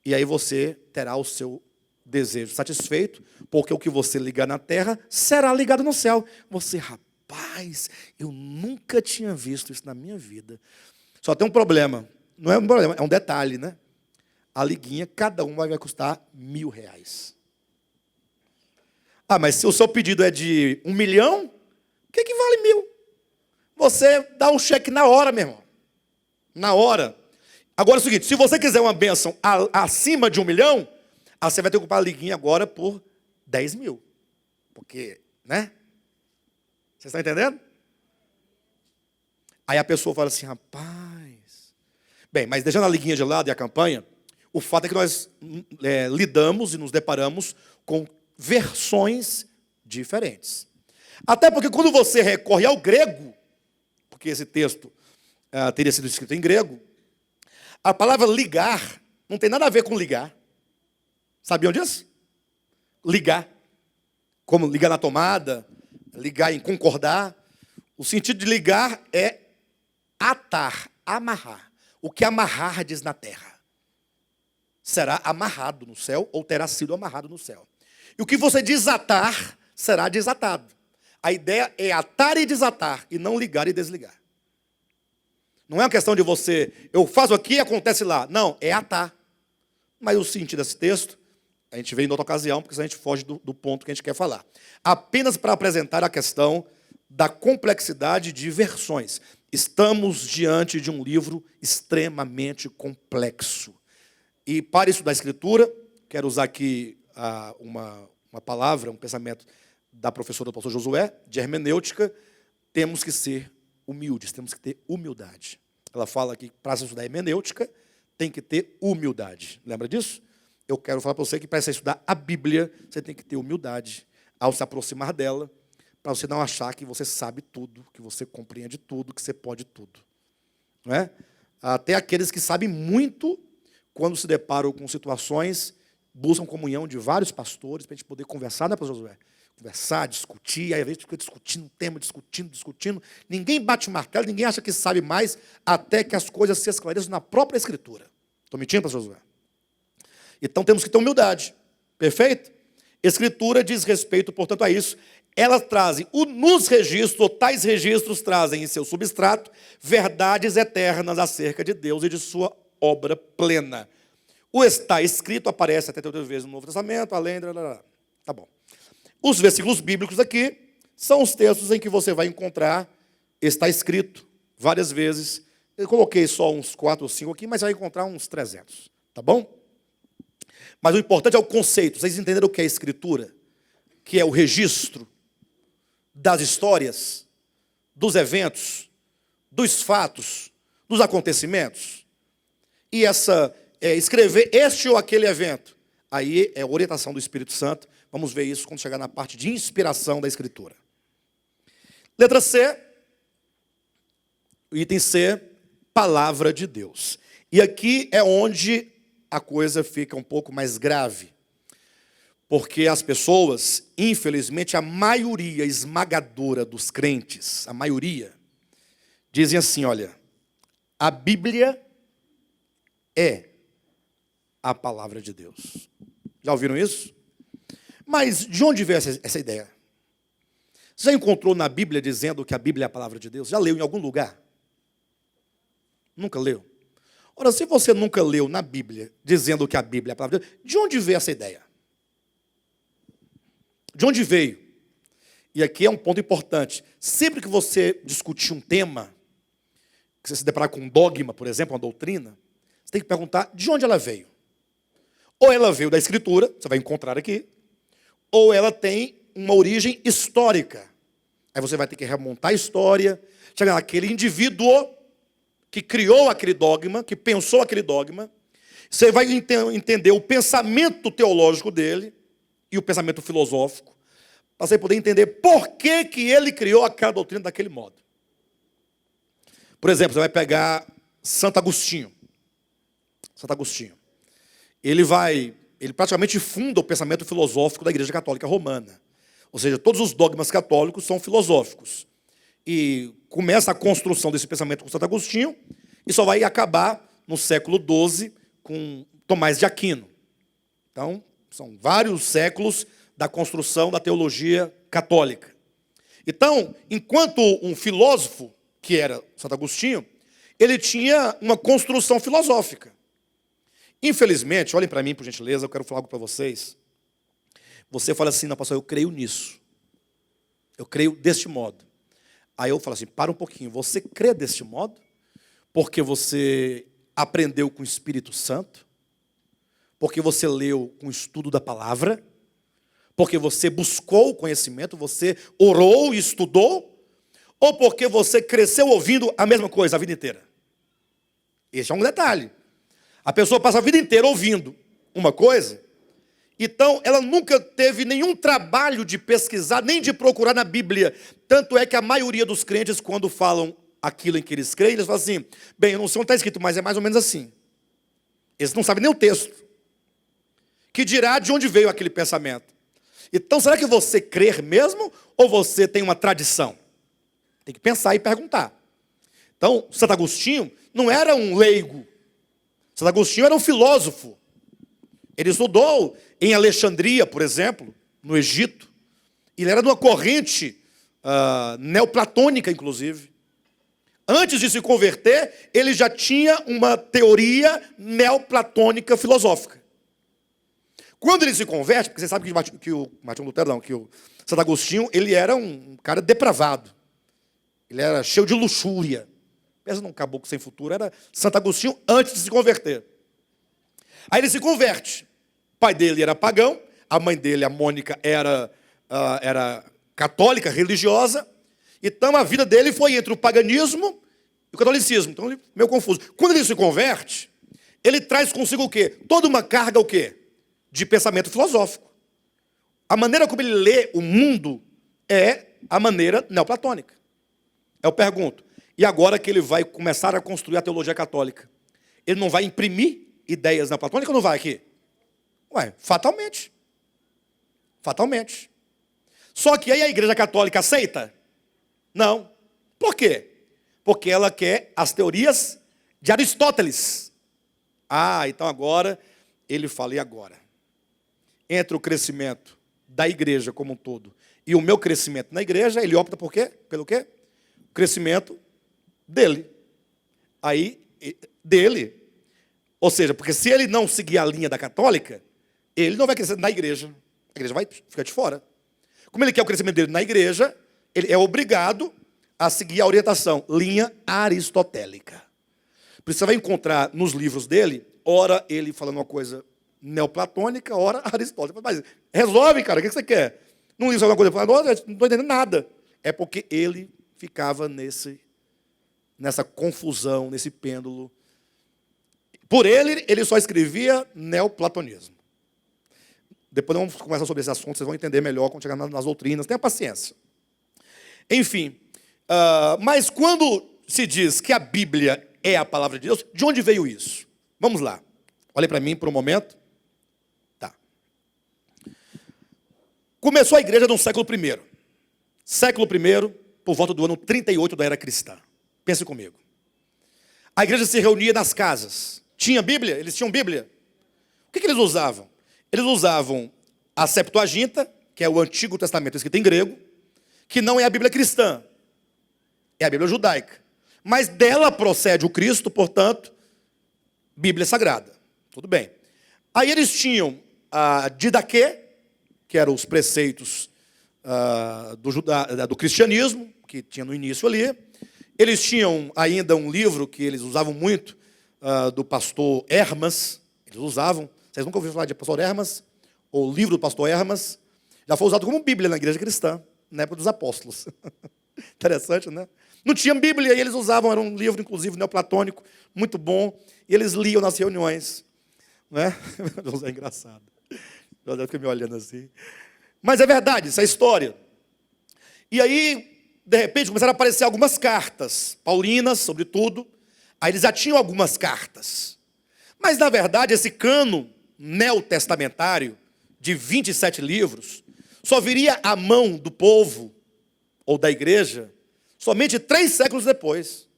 e aí você terá o seu desejo satisfeito, porque o que você ligar na terra será ligado no céu. Você, rapaz, eu nunca tinha visto isso na minha vida. Só tem um problema. Não é um problema, é um detalhe, né? A liguinha, cada uma vai custar R$1.000. Ah, mas se o seu pedido é de 1 milhão, o que vale 1.000? Você dá um cheque na hora, meu irmão. Na hora. Agora é o seguinte, se você quiser uma bênção acima de 1 milhão, você vai ter que comprar a liguinha agora por 10 mil. Porque, né? Vocês estão entendendo? Aí a pessoa fala assim, rapaz. Bem, mas deixando a liguinha de lado e a campanha, o fato é que nós lidamos e nos deparamos com versões diferentes. Até porque quando você recorre ao grego, porque esse texto teria sido escrito em grego, a palavra ligar não tem nada a ver com ligar. Sabiam disso? Ligar. Como ligar na tomada, ligar em concordar. O sentido de ligar é atar, amarrar. O que amarrardes na terra será amarrado no céu ou terá sido amarrado no céu. E o que você desatar será desatado. A ideia é atar e desatar, e não ligar e desligar. Não é uma questão de você, eu faço aqui e acontece lá. Não, é atar. Mas o sentido desse texto, a gente vê em outra ocasião, porque senão a gente foge do ponto que a gente quer falar. Apenas para apresentar a questão da complexidade de versões. Estamos diante de um livro extremamente complexo. E para estudar a Escritura, quero usar aqui uma palavra, um pensamento da professora do pastor Josué, de hermenêutica, temos que ser humildes, temos que ter humildade. Ela fala que para estudar hermenêutica, tem que ter humildade. Lembra disso? Eu quero falar para você que para você estudar a Bíblia, você tem que ter humildade ao se aproximar dela, para você não achar que você sabe tudo, que você compreende tudo, que você pode tudo. Não é? Até aqueles que sabem muito, quando se deparam com situações, buscam comunhão de vários pastores, para a gente poder conversar, né, pastor Josué? Conversar, discutir, aí às vezes fica discutindo um tema, discutindo. Ninguém bate o martelo, ninguém acha que sabe mais, até que as coisas se esclareçam na própria Escritura. Estou mentindo, pastor Josué? Então temos que ter humildade. Perfeito? Escritura diz respeito, portanto, a isso. Elas trazem, nos registros, ou tais registros trazem em seu substrato, verdades eternas acerca de Deus e de sua obra plena. O está escrito aparece até 38 vezes no Novo Testamento, além... Tá bom. Os versículos bíblicos aqui são os textos em que você vai encontrar, está escrito várias vezes. Eu coloquei só uns 4 ou 5 aqui, mas vai encontrar uns 300. Tá bom? Mas o importante é o conceito. Vocês entenderam o que é escritura? Que é o registro das histórias, dos eventos, dos fatos, dos acontecimentos. e escrever este ou aquele evento. Aí é orientação do Espírito Santo. Vamos ver isso quando chegar na parte de inspiração da Escritura. Letra C, item C, palavra de Deus. E aqui é onde a coisa fica um pouco mais grave. Porque as pessoas, infelizmente, a maioria esmagadora dos crentes, a maioria, dizem assim, olha, a Bíblia é a palavra de Deus. Já ouviram isso? Mas de onde veio essa ideia? Você já encontrou na Bíblia dizendo que a Bíblia é a palavra de Deus? Já leu em algum lugar? Nunca leu? Ora, se você nunca leu na Bíblia dizendo que a Bíblia é a palavra de Deus, de onde veio essa ideia? De onde veio? E aqui é um ponto importante. Sempre que você discutir um tema, que você se deparar com um dogma, por exemplo, uma doutrina, você tem que perguntar de onde ela veio. Ou ela veio da Escritura, você vai encontrar aqui, ou ela tem uma origem histórica. Aí você vai ter que remontar a história, chegar naquele indivíduo que criou aquele dogma, que pensou aquele dogma. Você vai entender o pensamento teológico dele e o pensamento filosófico, para você poder entender por que ele criou aquela doutrina daquele modo. Por exemplo, você vai pegar Santo Agostinho. Santo Agostinho. Ele praticamente funda o pensamento filosófico da Igreja Católica Romana. Ou seja, todos os dogmas católicos são filosóficos. E começa a construção desse pensamento com Santo Agostinho, e só vai acabar no século XII com Tomás de Aquino. Então, são vários séculos da construção da teologia católica. Então, enquanto um filósofo, que era Santo Agostinho, ele tinha uma construção filosófica. Infelizmente, olhem para mim, por gentileza, eu quero falar algo para vocês. Você fala assim, não, pastor, eu creio nisso. Eu creio deste modo. Aí eu falo assim, para um pouquinho, você crê deste modo? Porque você aprendeu com o Espírito Santo? Porque você leu com o estudo da palavra? Porque você buscou o conhecimento, você orou e estudou? Ou porque você cresceu ouvindo a mesma coisa a vida inteira? Esse é um detalhe. A pessoa passa a vida inteira ouvindo uma coisa, então ela nunca teve nenhum trabalho de pesquisar, nem de procurar na Bíblia. Tanto é que a maioria dos crentes, quando falam aquilo em que eles creem, eles falam assim, bem, eu não sei onde está escrito, mas é mais ou menos assim. Eles não sabem nem o texto. Que dirá de onde veio aquele pensamento. Então, será que você crê mesmo ou você tem uma tradição? Tem que pensar e perguntar. Então, Santo Agostinho não era um leigo. Santo Agostinho era um filósofo. Ele estudou em Alexandria, por exemplo, no Egito. Ele era de uma corrente neoplatônica, inclusive. Antes de se converter, ele já tinha uma teoria neoplatônica filosófica. Quando ele se converte, porque você sabe que o Santo Agostinho, ele era um cara depravado. Ele era cheio de luxúria. Pensa num caboclo sem futuro, era Santo Agostinho antes de se converter. Aí ele se converte. O pai dele era pagão, a mãe dele, a Mônica, era católica, religiosa. Então a vida dele foi entre o paganismo e o catolicismo. Então ele meio confuso. Quando ele se converte, ele traz consigo o quê? Toda uma carga o quê? De pensamento filosófico. A maneira como ele lê o mundo é a maneira neoplatônica. Eu pergunto, e agora que ele vai começar a construir a teologia católica, ele não vai imprimir ideias neoplatônicas ou não vai aqui? Ué, fatalmente. Fatalmente. Só que aí a Igreja Católica aceita? Não. Por quê? Porque ela quer as teorias de Aristóteles. Ah, então agora, ele fala, e agora? Entre o crescimento da igreja como um todo e o meu crescimento na igreja, ele opta por quê? Pelo quê? O crescimento dele. Aí, dele. Ou seja, porque se ele não seguir a linha da católica, ele não vai crescer na igreja. A igreja vai ficar de fora. Como ele quer o crescimento dele na igreja, ele é obrigado a seguir a orientação, linha aristotélica. Por isso você vai encontrar nos livros dele, ora ele falando uma coisa neoplatônica, ora aristotélica. Mas resolve, cara, o que você quer? Não li alguma coisa, não estou entendendo nada. É porque ele ficava nessa confusão, nesse pêndulo. Por ele só escrevia neoplatonismo. Depois nós vamos conversar sobre esse assunto, vocês vão entender melhor quando chegar nas doutrinas. Tenha paciência. Enfim, mas quando se diz que a Bíblia é a palavra de Deus, de onde veio isso? Vamos lá. Olhe para mim por um momento. Tá. Começou a igreja no século I. Século I, por volta do ano 38 da era cristã. Pense comigo. A igreja se reunia nas casas. Tinha Bíblia? Eles tinham Bíblia? O que eles usavam? Eles usavam a Septuaginta, que é o Antigo Testamento escrito em grego, que não é a Bíblia cristã, é a Bíblia judaica. Mas dela procede o Cristo, portanto, Bíblia Sagrada. Tudo bem. Aí eles tinham a Didaquê, que eram os preceitos do cristianismo, que tinha no início ali. Eles tinham ainda um livro que eles usavam muito, do pastor Hermas. Eles usavam. Vocês nunca ouviram falar de pastor Hermas? Ou livro do pastor Hermas? Já foi usado como Bíblia na igreja cristã, na época dos apóstolos. Interessante, né? Não tinha Bíblia e eles usavam, era um livro, inclusive, neoplatônico, muito bom, e eles liam nas reuniões. Né? Deus, é engraçado. Deus fica me olhando assim. Mas é verdade, isso é história. E aí, de repente, começaram a aparecer algumas cartas, paulinas, sobretudo. Aí eles já tinham algumas cartas. Mas, na verdade, esse cano neotestamentário, de 27 livros, só viria à mão do povo, ou da igreja, somente 3 séculos depois.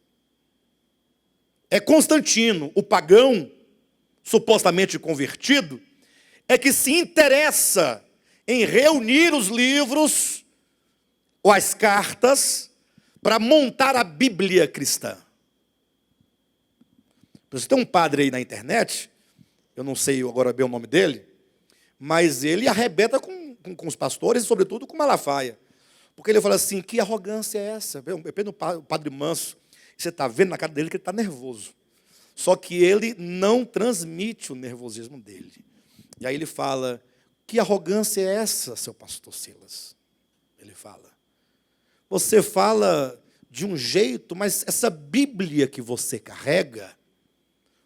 É Constantino, o pagão, supostamente convertido, é que se interessa em reunir os livros ou as cartas para montar a Bíblia cristã. Você tem um padre aí na internet, eu não sei agora bem o nome dele, mas ele arrebenta com os pastores e, sobretudo, com Malafaia. Porque ele fala assim, que arrogância é essa? Depende do padre Manso, você está vendo na cara dele que ele está nervoso. Só que ele não transmite o nervosismo dele. E aí ele fala, que arrogância é essa, seu pastor Silas? Ele fala, você fala de um jeito, mas essa Bíblia que você carrega,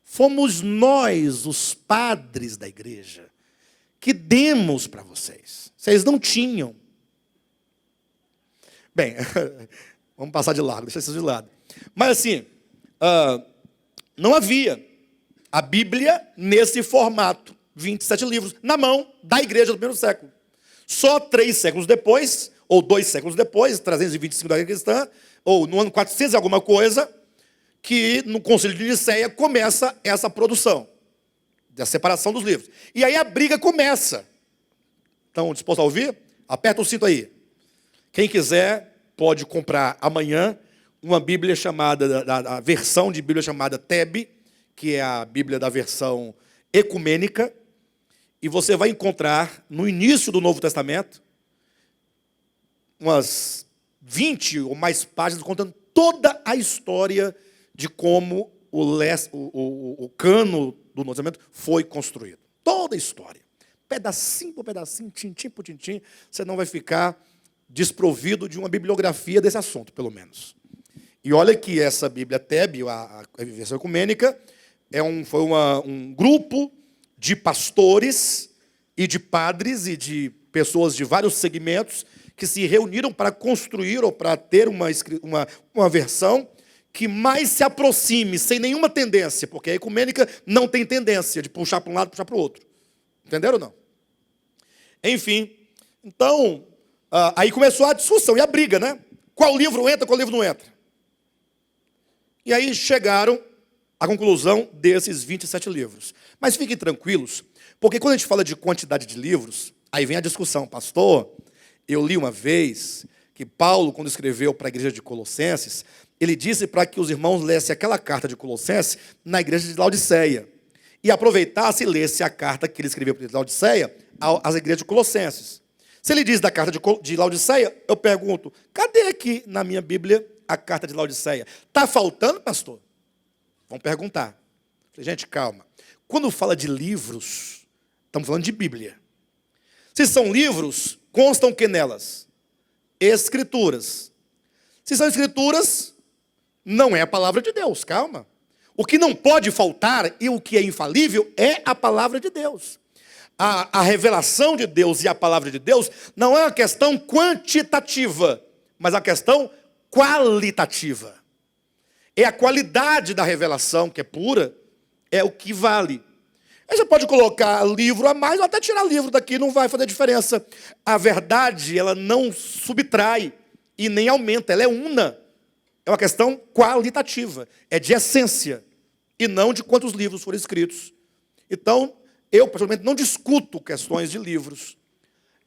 fomos nós, os padres da igreja, que demos para vocês. Vocês não tinham. Bem, vamos passar de lado, deixa isso de lado. Mas assim, não havia a Bíblia nesse formato, 27 livros, na mão da igreja do primeiro século. Só 3 séculos depois, ou 2 séculos depois, 325 da era cristã, ou no ano 400 e alguma coisa, que no Concílio de Nicéia começa essa produção, da separação dos livros. E aí a briga começa. Estão dispostos a ouvir? Aperta o cinto aí. Quem quiser pode comprar amanhã uma Bíblia chamada, a versão de Bíblia chamada Teb, que é a Bíblia da versão ecumênica, e você vai encontrar, no início do Novo Testamento, umas 20 ou mais páginas contando toda a história de como o cano do Novo Testamento foi construído. Toda a história. Pedacinho por pedacinho, tintim por tintim, você não vai ficar desprovido de uma bibliografia desse assunto, pelo menos. E olha que essa Bíblia Teb, a versão ecumênica, foi um grupo de pastores e de padres e de pessoas de vários segmentos que se reuniram para construir ou para ter uma versão que mais se aproxime, sem nenhuma tendência, porque a ecumênica não tem tendência de puxar para um lado e puxar para o outro. Entenderam ou não? Enfim, então, aí começou a discussão e a briga, né? Qual livro entra, qual livro não entra? E aí chegaram à conclusão desses 27 livros. Mas fiquem tranquilos, porque quando a gente fala de quantidade de livros, aí vem a discussão. Pastor, eu li uma vez que Paulo, quando escreveu para a igreja de Colossenses, ele disse para que os irmãos lessem aquela carta de Colossenses na igreja de Laodiceia. E aproveitasse e lesse a carta que ele escreveu para Laodiceia às igrejas de Colossenses. Se ele diz da carta de Laodiceia, eu pergunto, cadê aqui na minha Bíblia a carta de Laodiceia? Está faltando, pastor? Vamos perguntar. Gente, calma. Quando fala de livros, estamos falando de Bíblia. Se são livros, constam o que nelas? Escrituras. Se são escrituras, não é a palavra de Deus, calma. O que não pode faltar e o que é infalível é a palavra de Deus. A revelação de Deus e a palavra de Deus não é uma questão quantitativa, mas a questão qualitativa. É a qualidade da revelação, que é pura, é o que vale. Aí você pode colocar livro a mais ou até tirar livro daqui, não vai fazer diferença. A verdade, ela não subtrai e nem aumenta, ela é una. É uma questão qualitativa, é de essência, e não de quantos livros foram escritos. Então, eu, particularmente, não discuto questões de livros.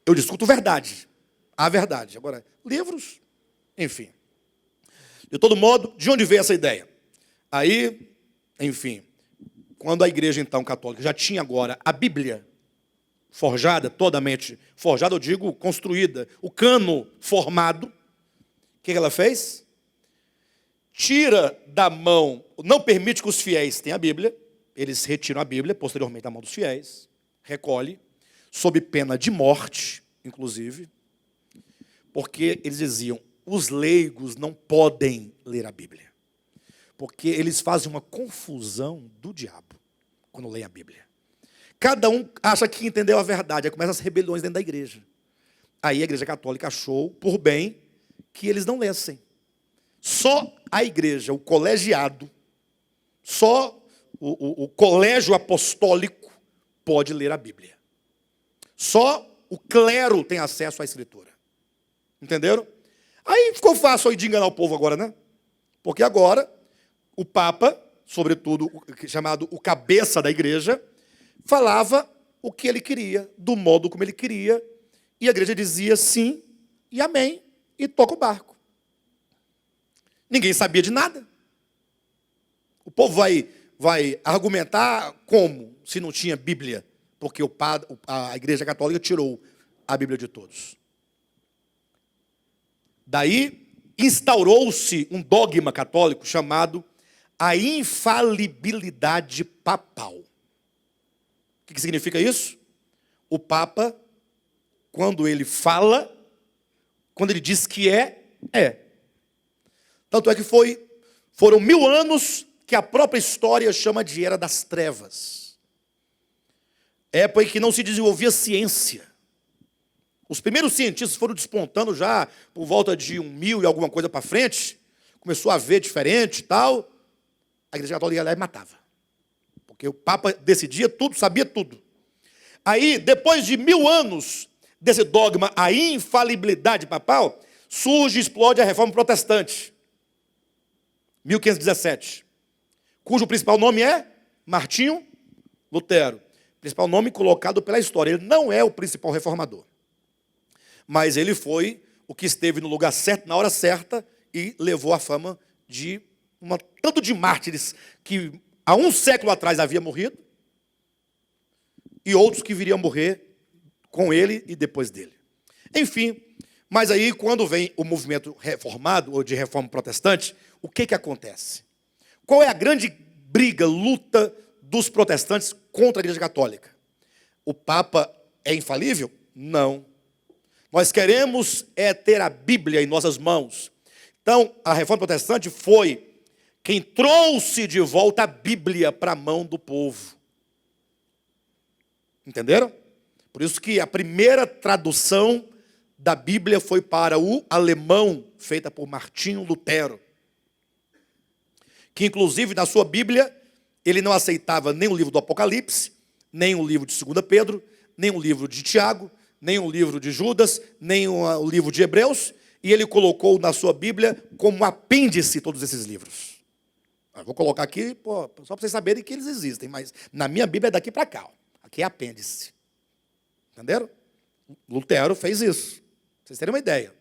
Eu discuto verdade, a verdade. Agora, livros, enfim. De todo modo, de onde veio essa ideia? Aí, enfim, quando a igreja, então, católica, já tinha agora a Bíblia forjada, totalmente forjada, eu digo, construída, o cano formado, o que ela fez? Tira da mão, não permite que os fiéis tenham a Bíblia, eles retiram a Bíblia, posteriormente da mão dos fiéis, recolhe, sob pena de morte, inclusive, porque eles diziam, os leigos não podem ler a Bíblia, porque eles fazem uma confusão do diabo quando leem a Bíblia. Cada um acha que entendeu a verdade, aí começam as rebeliões dentro da igreja. Aí a igreja católica achou por bem que eles não lessem. Só a igreja, o colegiado, só o colégio apostólico pode ler a Bíblia. Só o clero tem acesso à Escritura. Entenderam? Aí ficou fácil aí de enganar o povo agora, né? Porque agora o Papa, sobretudo chamado o cabeça da igreja, falava o que ele queria, do modo como ele queria, e a igreja dizia sim e amém, e toca o barco. Ninguém sabia de nada. O povo vai argumentar como, se não tinha Bíblia, porque a igreja católica tirou a Bíblia de todos. Daí instaurou-se um dogma católico chamado a infalibilidade papal. O que significa isso? O Papa, quando ele fala, quando ele diz que é. Tanto é que foram 1000 anos que a própria história chama de Era das Trevas. Época em que não se desenvolvia ciência. Os primeiros cientistas foram despontando já por volta de 1000 e alguma coisa para frente. Começou a ver diferente e tal. A igreja católica ia lá e matava. Porque o Papa decidia tudo, sabia tudo. Aí, depois de 1000 anos desse dogma, a infalibilidade papal, surge e explode a Reforma Protestante. 1517. Cujo principal nome é Martinho Lutero. Principal nome colocado pela história. Ele não é o principal reformador. Mas ele foi o que esteve no lugar certo, na hora certa, e levou a fama de tanto de mártires que há um século atrás havia morrido, e outros que viriam morrer com ele e depois dele. Enfim, mas aí quando vem o movimento reformado, ou de reforma protestante, o que acontece? Qual é a grande briga, luta dos protestantes contra a igreja católica? O Papa é infalível? Não. Nós queremos ter a Bíblia em nossas mãos. Então, a reforma protestante foi quem trouxe de volta a Bíblia para a mão do povo. Entenderam? Por isso que a primeira tradução da Bíblia foi para o alemão, feita por Martinho Lutero. Que, inclusive, na sua Bíblia, ele não aceitava nem o livro do Apocalipse, nem o livro de 2 Pedro, nem o livro de Tiago, nem o livro de Judas, nem o livro de Hebreus, e ele colocou na sua Bíblia como apêndice todos esses livros. Eu vou colocar aqui, só para vocês saberem que eles existem, mas na minha Bíblia é daqui para cá. Aqui é apêndice. Entenderam? Lutero fez isso, para vocês terem uma ideia.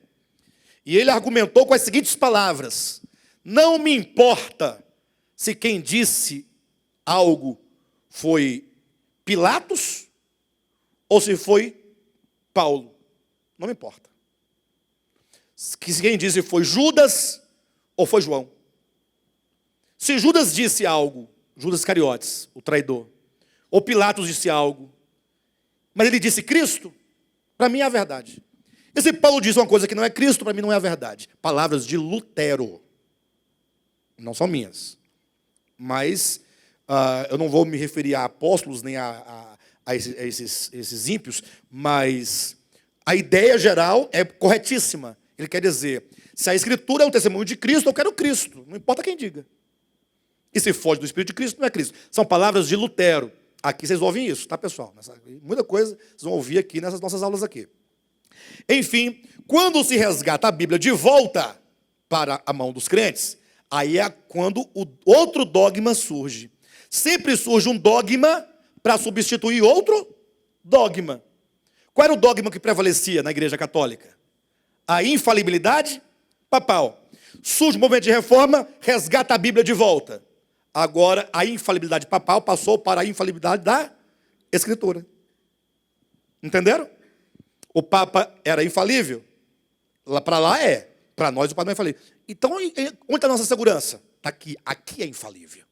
E ele argumentou com as seguintes palavras: não me importa se quem disse algo foi Pilatos ou se foi Paulo. Não me importa. Se quem disse foi Judas ou foi João. Se Judas disse algo, Judas Iscariotes, o traidor, ou Pilatos disse algo, mas ele disse Cristo, para mim é a verdade. E se Paulo diz uma coisa que não é Cristo, para mim não é a verdade. Palavras de Lutero. Não são minhas. mas eu não vou me referir a apóstolos nem a esses ímpios, mas a ideia geral é corretíssima. Ele quer dizer, se a Escritura é um testemunho de Cristo, eu quero Cristo, não importa quem diga. E se foge do Espírito de Cristo, não é Cristo. São palavras de Lutero. Aqui vocês ouvem isso, tá, pessoal? Muita coisa vocês vão ouvir aqui nessas nossas aulas aqui. Enfim, quando se resgata a Bíblia de volta para a mão dos crentes, aí é quando o outro dogma surge. Sempre surge um dogma para substituir outro dogma. Qual era o dogma que prevalecia na Igreja Católica? A infalibilidade papal. Surge o movimento de reforma, resgata a Bíblia de volta. Agora, a infalibilidade papal passou para a infalibilidade da Escritura. Entenderam? O Papa era infalível? Para lá é. Para nós o Papa não é infalível. Então, onde está a nossa segurança? Está aqui. Aqui é infalível.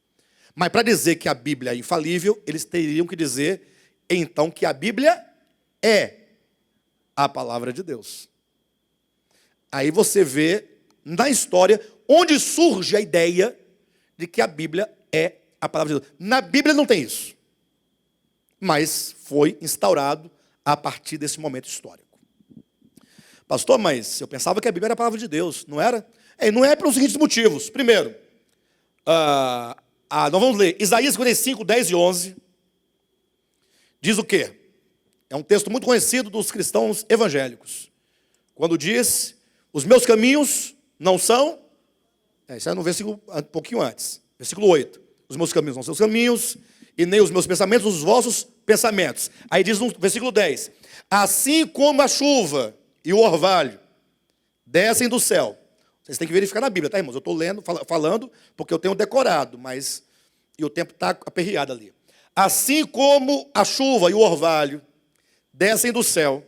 Mas para dizer que a Bíblia é infalível, eles teriam que dizer, então, que a Bíblia é a palavra de Deus. Aí você vê na história onde surge a ideia de que a Bíblia é a palavra de Deus. Na Bíblia não tem isso. Mas foi instaurado a partir desse momento histórico. Pastor, mas eu pensava que a Bíblia era a palavra de Deus, não era? Não é pelos seguintes motivos. Primeiro, nós vamos ler Isaías 55, 10 e 11. Diz o quê? É um texto muito conhecido dos cristãos evangélicos. Quando diz, os meus caminhos não são... Isso é no versículo um pouquinho antes. Versículo 8. Os meus caminhos não são seus caminhos, e nem os meus pensamentos os vossos pensamentos. Aí diz no versículo 10. Assim como a chuva e o orvalho descem do céu. Vocês têm que verificar na Bíblia, tá, irmãos? Eu estou lendo, falando, porque eu tenho decorado, mas... E o tempo está aperreado ali. Assim como a chuva e o orvalho descem do céu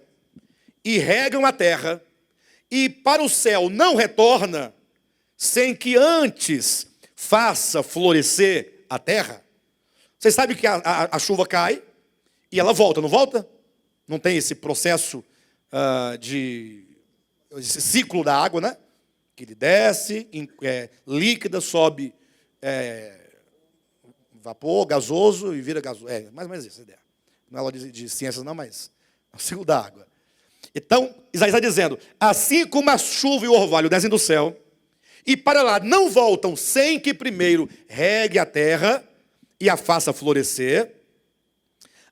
e regam a terra, e para o céu não retorna, sem que antes faça florescer a terra. Vocês sabem que a chuva cai e ela volta, não volta? Não tem esse processo esse ciclo da água, né? Que ele desce, líquida, sobe vapor, gasoso e vira gasoso. Mais ou menos isso a ideia. Não é aula de ciências não, mas é o ciclo da água. Então, Isaías está dizendo, assim como a chuva e o orvalho descem do céu, e para lá não voltam sem que primeiro regue a terra e a faça florescer,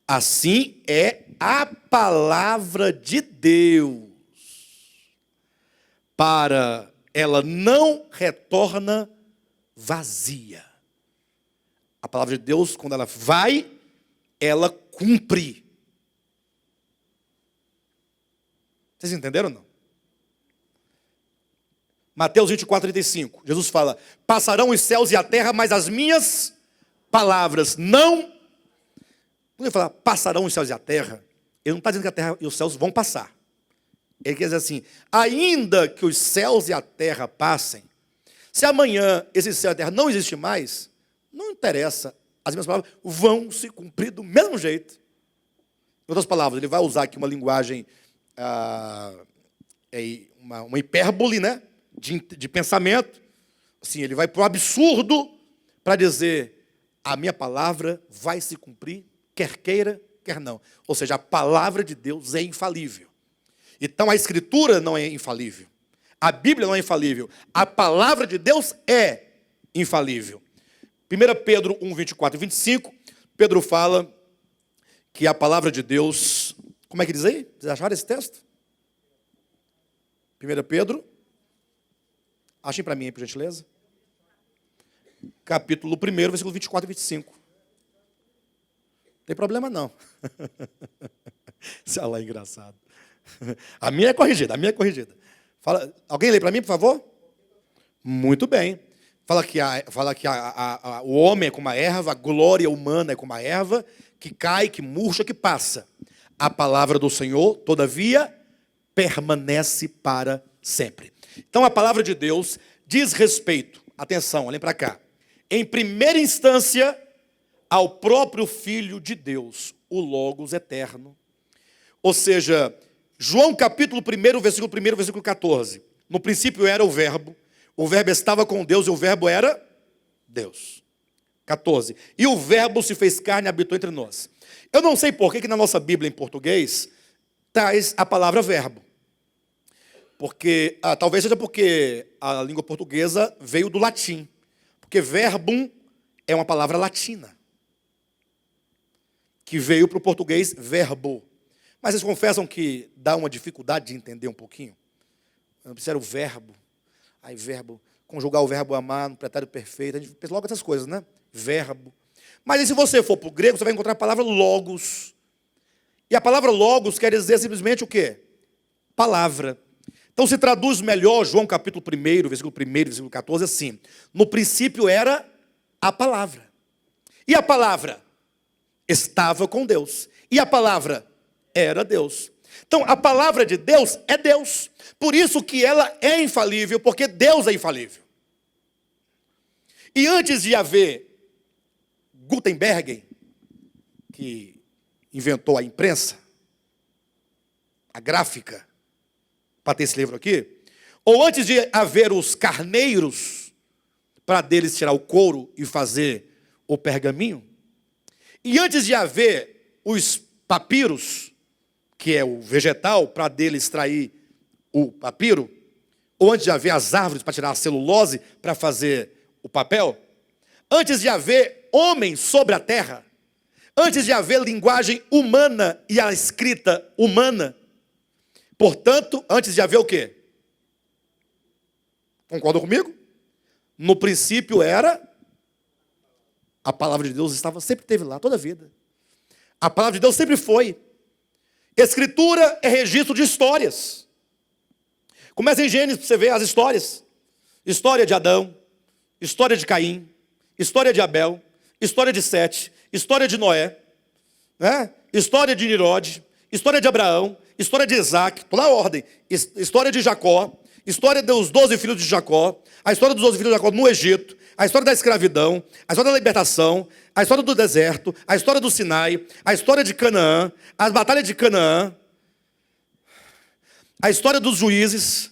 assim é a palavra de Deus. Para ela não retorna vazia. A palavra de Deus, quando ela vai, ela cumpre. Vocês entenderam ou não? Mateus 24, 35. Jesus fala, passarão os céus e a terra, mas as minhas palavras não... Quando ele fala, passarão os céus e a terra, ele não está dizendo que a terra e os céus vão passar. Ele quer dizer assim, ainda que os céus e a terra passem, se amanhã esse céu e a terra não existir mais, não interessa, as minhas palavras vão se cumprir do mesmo jeito. Em outras palavras, ele vai usar aqui uma linguagem, uma hipérbole, né? De pensamento. Assim, ele vai para o absurdo para dizer, a minha palavra vai se cumprir, quer queira, quer não. Ou seja, a palavra de Deus é infalível. Então a Escritura não é infalível. A Bíblia não é infalível. A palavra de Deus é infalível. 1 Pedro 1, 24 e 25, Pedro fala que a palavra de Deus... Como é que diz aí? Vocês acharam esse texto? 1 Pedro. Achem para mim aí, por gentileza. Capítulo 1, versículo 24 e 25. Não tem problema não. Isso é engraçado. A minha é corrigida, Fala, alguém lê para mim, por favor? Muito bem. Fala que o homem é como a erva, a glória humana é como a erva, que cai, que murcha, que passa. A palavra do Senhor, todavia, permanece para sempre. Então a palavra de Deus diz respeito, atenção, olhem para cá, em primeira instância, ao próprio Filho de Deus, o Logos eterno. Ou seja, João capítulo 1, versículo 14. No princípio era o verbo estava com Deus e o verbo era Deus. 14. E o verbo se fez carne e habitou entre nós. Eu não sei por que na nossa Bíblia em português traz a palavra verbo. Porque, talvez seja porque a língua portuguesa veio do latim. Porque verbum é uma palavra latina, que veio para o português verbo. Mas vocês confessam que dá uma dificuldade de entender um pouquinho? Era o verbo. Aí verbo, conjugar o verbo amar no pretérito perfeito. A gente pensa logo essas coisas, né? Verbo. Mas aí, se você for para o grego, você vai encontrar a palavra logos. E a palavra logos quer dizer simplesmente o quê? Palavra. Então se traduz melhor, João capítulo 1, versículo 1, versículo 14, assim. No princípio era a palavra. E a palavra estava com Deus. E a palavra era Deus. Então a palavra de Deus é Deus. Por isso que ela é infalível, porque Deus é infalível. E antes de haver Gutenberg, que inventou a imprensa, a gráfica, para ter esse livro aqui, ou antes de haver os carneiros, para deles tirar o couro e fazer o pergaminho, e antes de haver os papiros, que é o vegetal, para dele extrair o papiro, ou antes de haver as árvores para tirar a celulose para fazer o papel, antes de haver homem sobre a terra, antes de haver linguagem humana e a escrita humana, portanto, antes de haver o quê? Concordam comigo? No princípio era a palavra de Deus, sempre esteve lá, toda a vida. A palavra de Deus sempre foi. Escritura é registro de histórias. Começa em Gênesis para você ver as histórias. História de Adão, história de Caim, história de Abel, história de Sete, história de Noé, né? História de Nirode, história de Abraão, história de Isaac, toda a ordem, história de Jacó, história dos 12 filhos de Jacó, a história dos 12 filhos de Jacó no Egito, a história da escravidão, a história da libertação, a história do deserto, a história do Sinai, a história de Canaã, as batalhas de Canaã, a história dos juízes,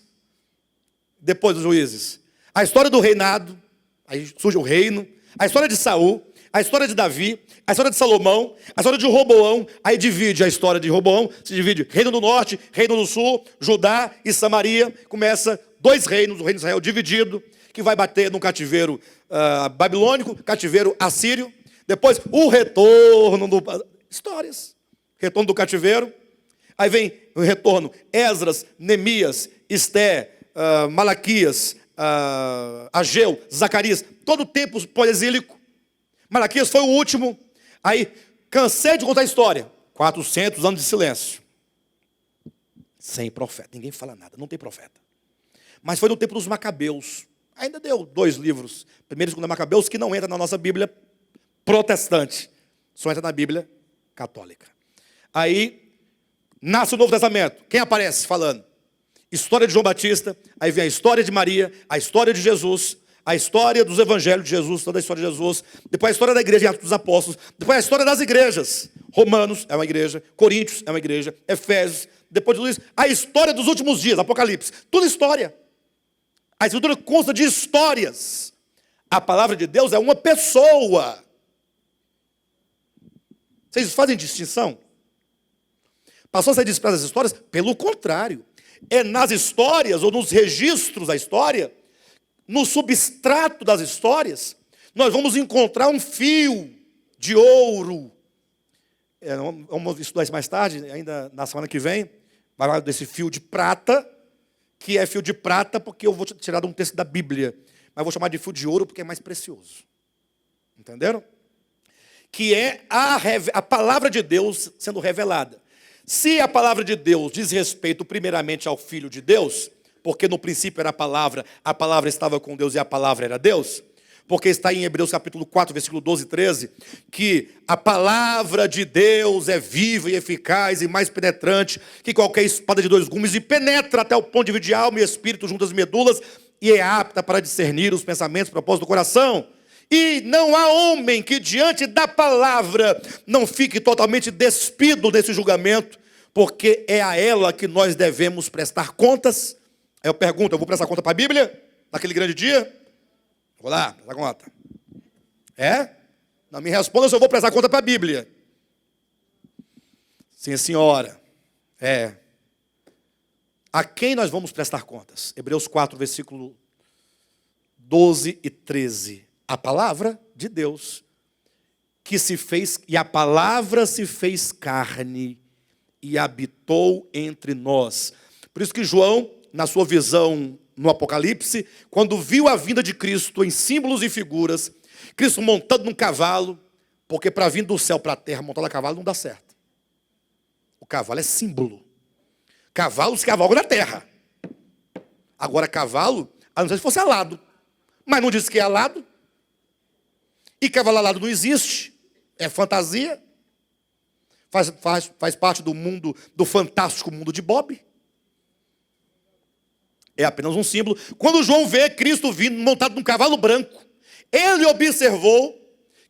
depois dos juízes, a história do reinado, aí surge o reino, a história de Saul, a história de Davi, a história de Salomão, a história de Roboão, aí divide a história de Roboão, se divide Reino do Norte, Reino do Sul, Judá e Samaria, começa 2 reinos, o reino de Israel dividido, que vai bater no cativeiro babilônico, cativeiro assírio, depois o retorno histórias, retorno do cativeiro, aí vem o retorno, Esdras, Neemias, Esté, Malaquias, Ageu, Zacarias, todo o tempo pós-exílico. Malaquias foi o último. Aí, cansei de contar a história. 400 anos de silêncio. Sem profeta. Ninguém fala nada, não tem profeta. Mas foi no tempo dos Macabeus. Ainda deu 2 livros. Primeiro e segundo Macabeus, que não entra na nossa Bíblia protestante. Só entra na Bíblia católica. Aí, nasce o Novo Testamento. Quem aparece falando? História de João Batista. Aí vem a história de Maria, a história de Jesus, a história dos evangelhos de Jesus, toda a história de Jesus, depois a história da igreja em Atos dos Apóstolos, depois a história das igrejas, Romanos é uma igreja, Coríntios é uma igreja, Efésios, depois de tudo isso, a história dos últimos dias, Apocalipse, tudo história. A escritura consta de histórias. A palavra de Deus é uma pessoa. Vocês fazem distinção? Passou a ser desprezado as histórias? Pelo contrário, é nas histórias ou nos registros da história, no substrato das histórias, nós vamos encontrar um fio de ouro. Vamos estudar isso mais tarde, ainda na semana que vem. Vai falar desse fio de prata, que é fio de prata porque eu vou tirar de um texto da Bíblia. Mas vou chamar de fio de ouro porque é mais precioso. Entenderam? Que é a palavra de Deus sendo revelada. Se a palavra de Deus diz respeito primeiramente ao Filho de Deus, porque no princípio era a palavra estava com Deus e a palavra era Deus, porque está em Hebreus capítulo 4, versículo 12 e 13, que a palavra de Deus é viva e eficaz e mais penetrante que qualquer espada de 2 gumes e penetra até o ponto de dividir alma e espírito, juntas e medulas, e é apta para discernir os pensamentos e propósitos do coração. E não há homem que diante da palavra não fique totalmente despido desse julgamento, porque é a ela que nós devemos prestar contas. Aí eu pergunto, eu vou prestar conta para a Bíblia naquele grande dia? Vou lá, prestar conta. É? Não me responda se eu vou prestar conta para a Bíblia. Sim, senhora. A quem nós vamos prestar contas? Hebreus 4, versículo 12 e 13. A palavra de Deus, que se fez, e a palavra se fez carne e habitou entre nós. Por isso que João, na sua visão no Apocalipse, quando viu a vinda de Cristo em símbolos e figuras, Cristo montando num cavalo, porque para vir do céu para a terra, montado a cavalo, não dá certo. O cavalo é símbolo. Cavalo se cavalga na terra. Agora cavalo, a não ser se fosse alado. Mas não diz que é alado. E cavalo alado não existe. É fantasia. Faz parte do mundo, do fantástico mundo de Bob. É apenas um símbolo. Quando João vê Cristo vindo montado num cavalo branco, ele observou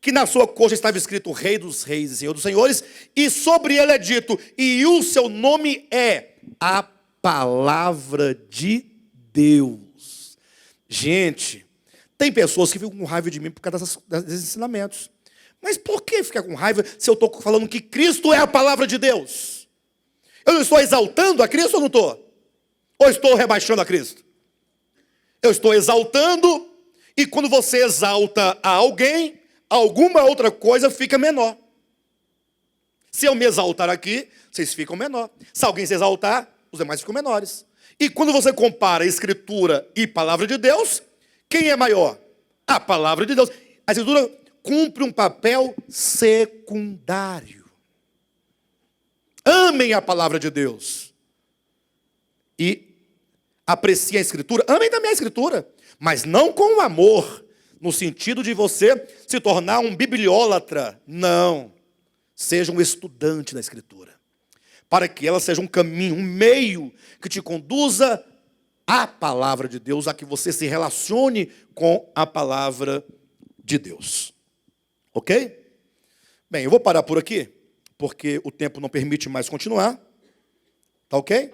que na sua coxa estava escrito Rei dos Reis e Senhor dos Senhores, e sobre ele é dito, e o seu nome é a Palavra de Deus. Gente, tem pessoas que ficam com raiva de mim por causa desses ensinamentos. Mas por que ficar com raiva se eu estou falando que Cristo é a Palavra de Deus? Eu não estou exaltando a Cristo ou não estou? Ou estou rebaixando a Cristo? Eu estou exaltando, e quando você exalta a alguém, alguma outra coisa fica menor. Se eu me exaltar aqui, vocês ficam menor. Se alguém se exaltar, os demais ficam menores. E quando você compara a Escritura e Palavra de Deus, quem é maior? A Palavra de Deus. A Escritura cumpre um papel secundário. Amem a Palavra de Deus. E apreciem a Escritura. Amem também a Escritura. Mas não com o amor, no sentido de você se tornar um bibliólatra. Não. Seja um estudante da Escritura. Para que ela seja um caminho, um meio que te conduza à Palavra de Deus, a que você se relacione com a Palavra de Deus. Ok? Bem, eu vou parar por aqui, porque o tempo não permite mais continuar. Tá ok?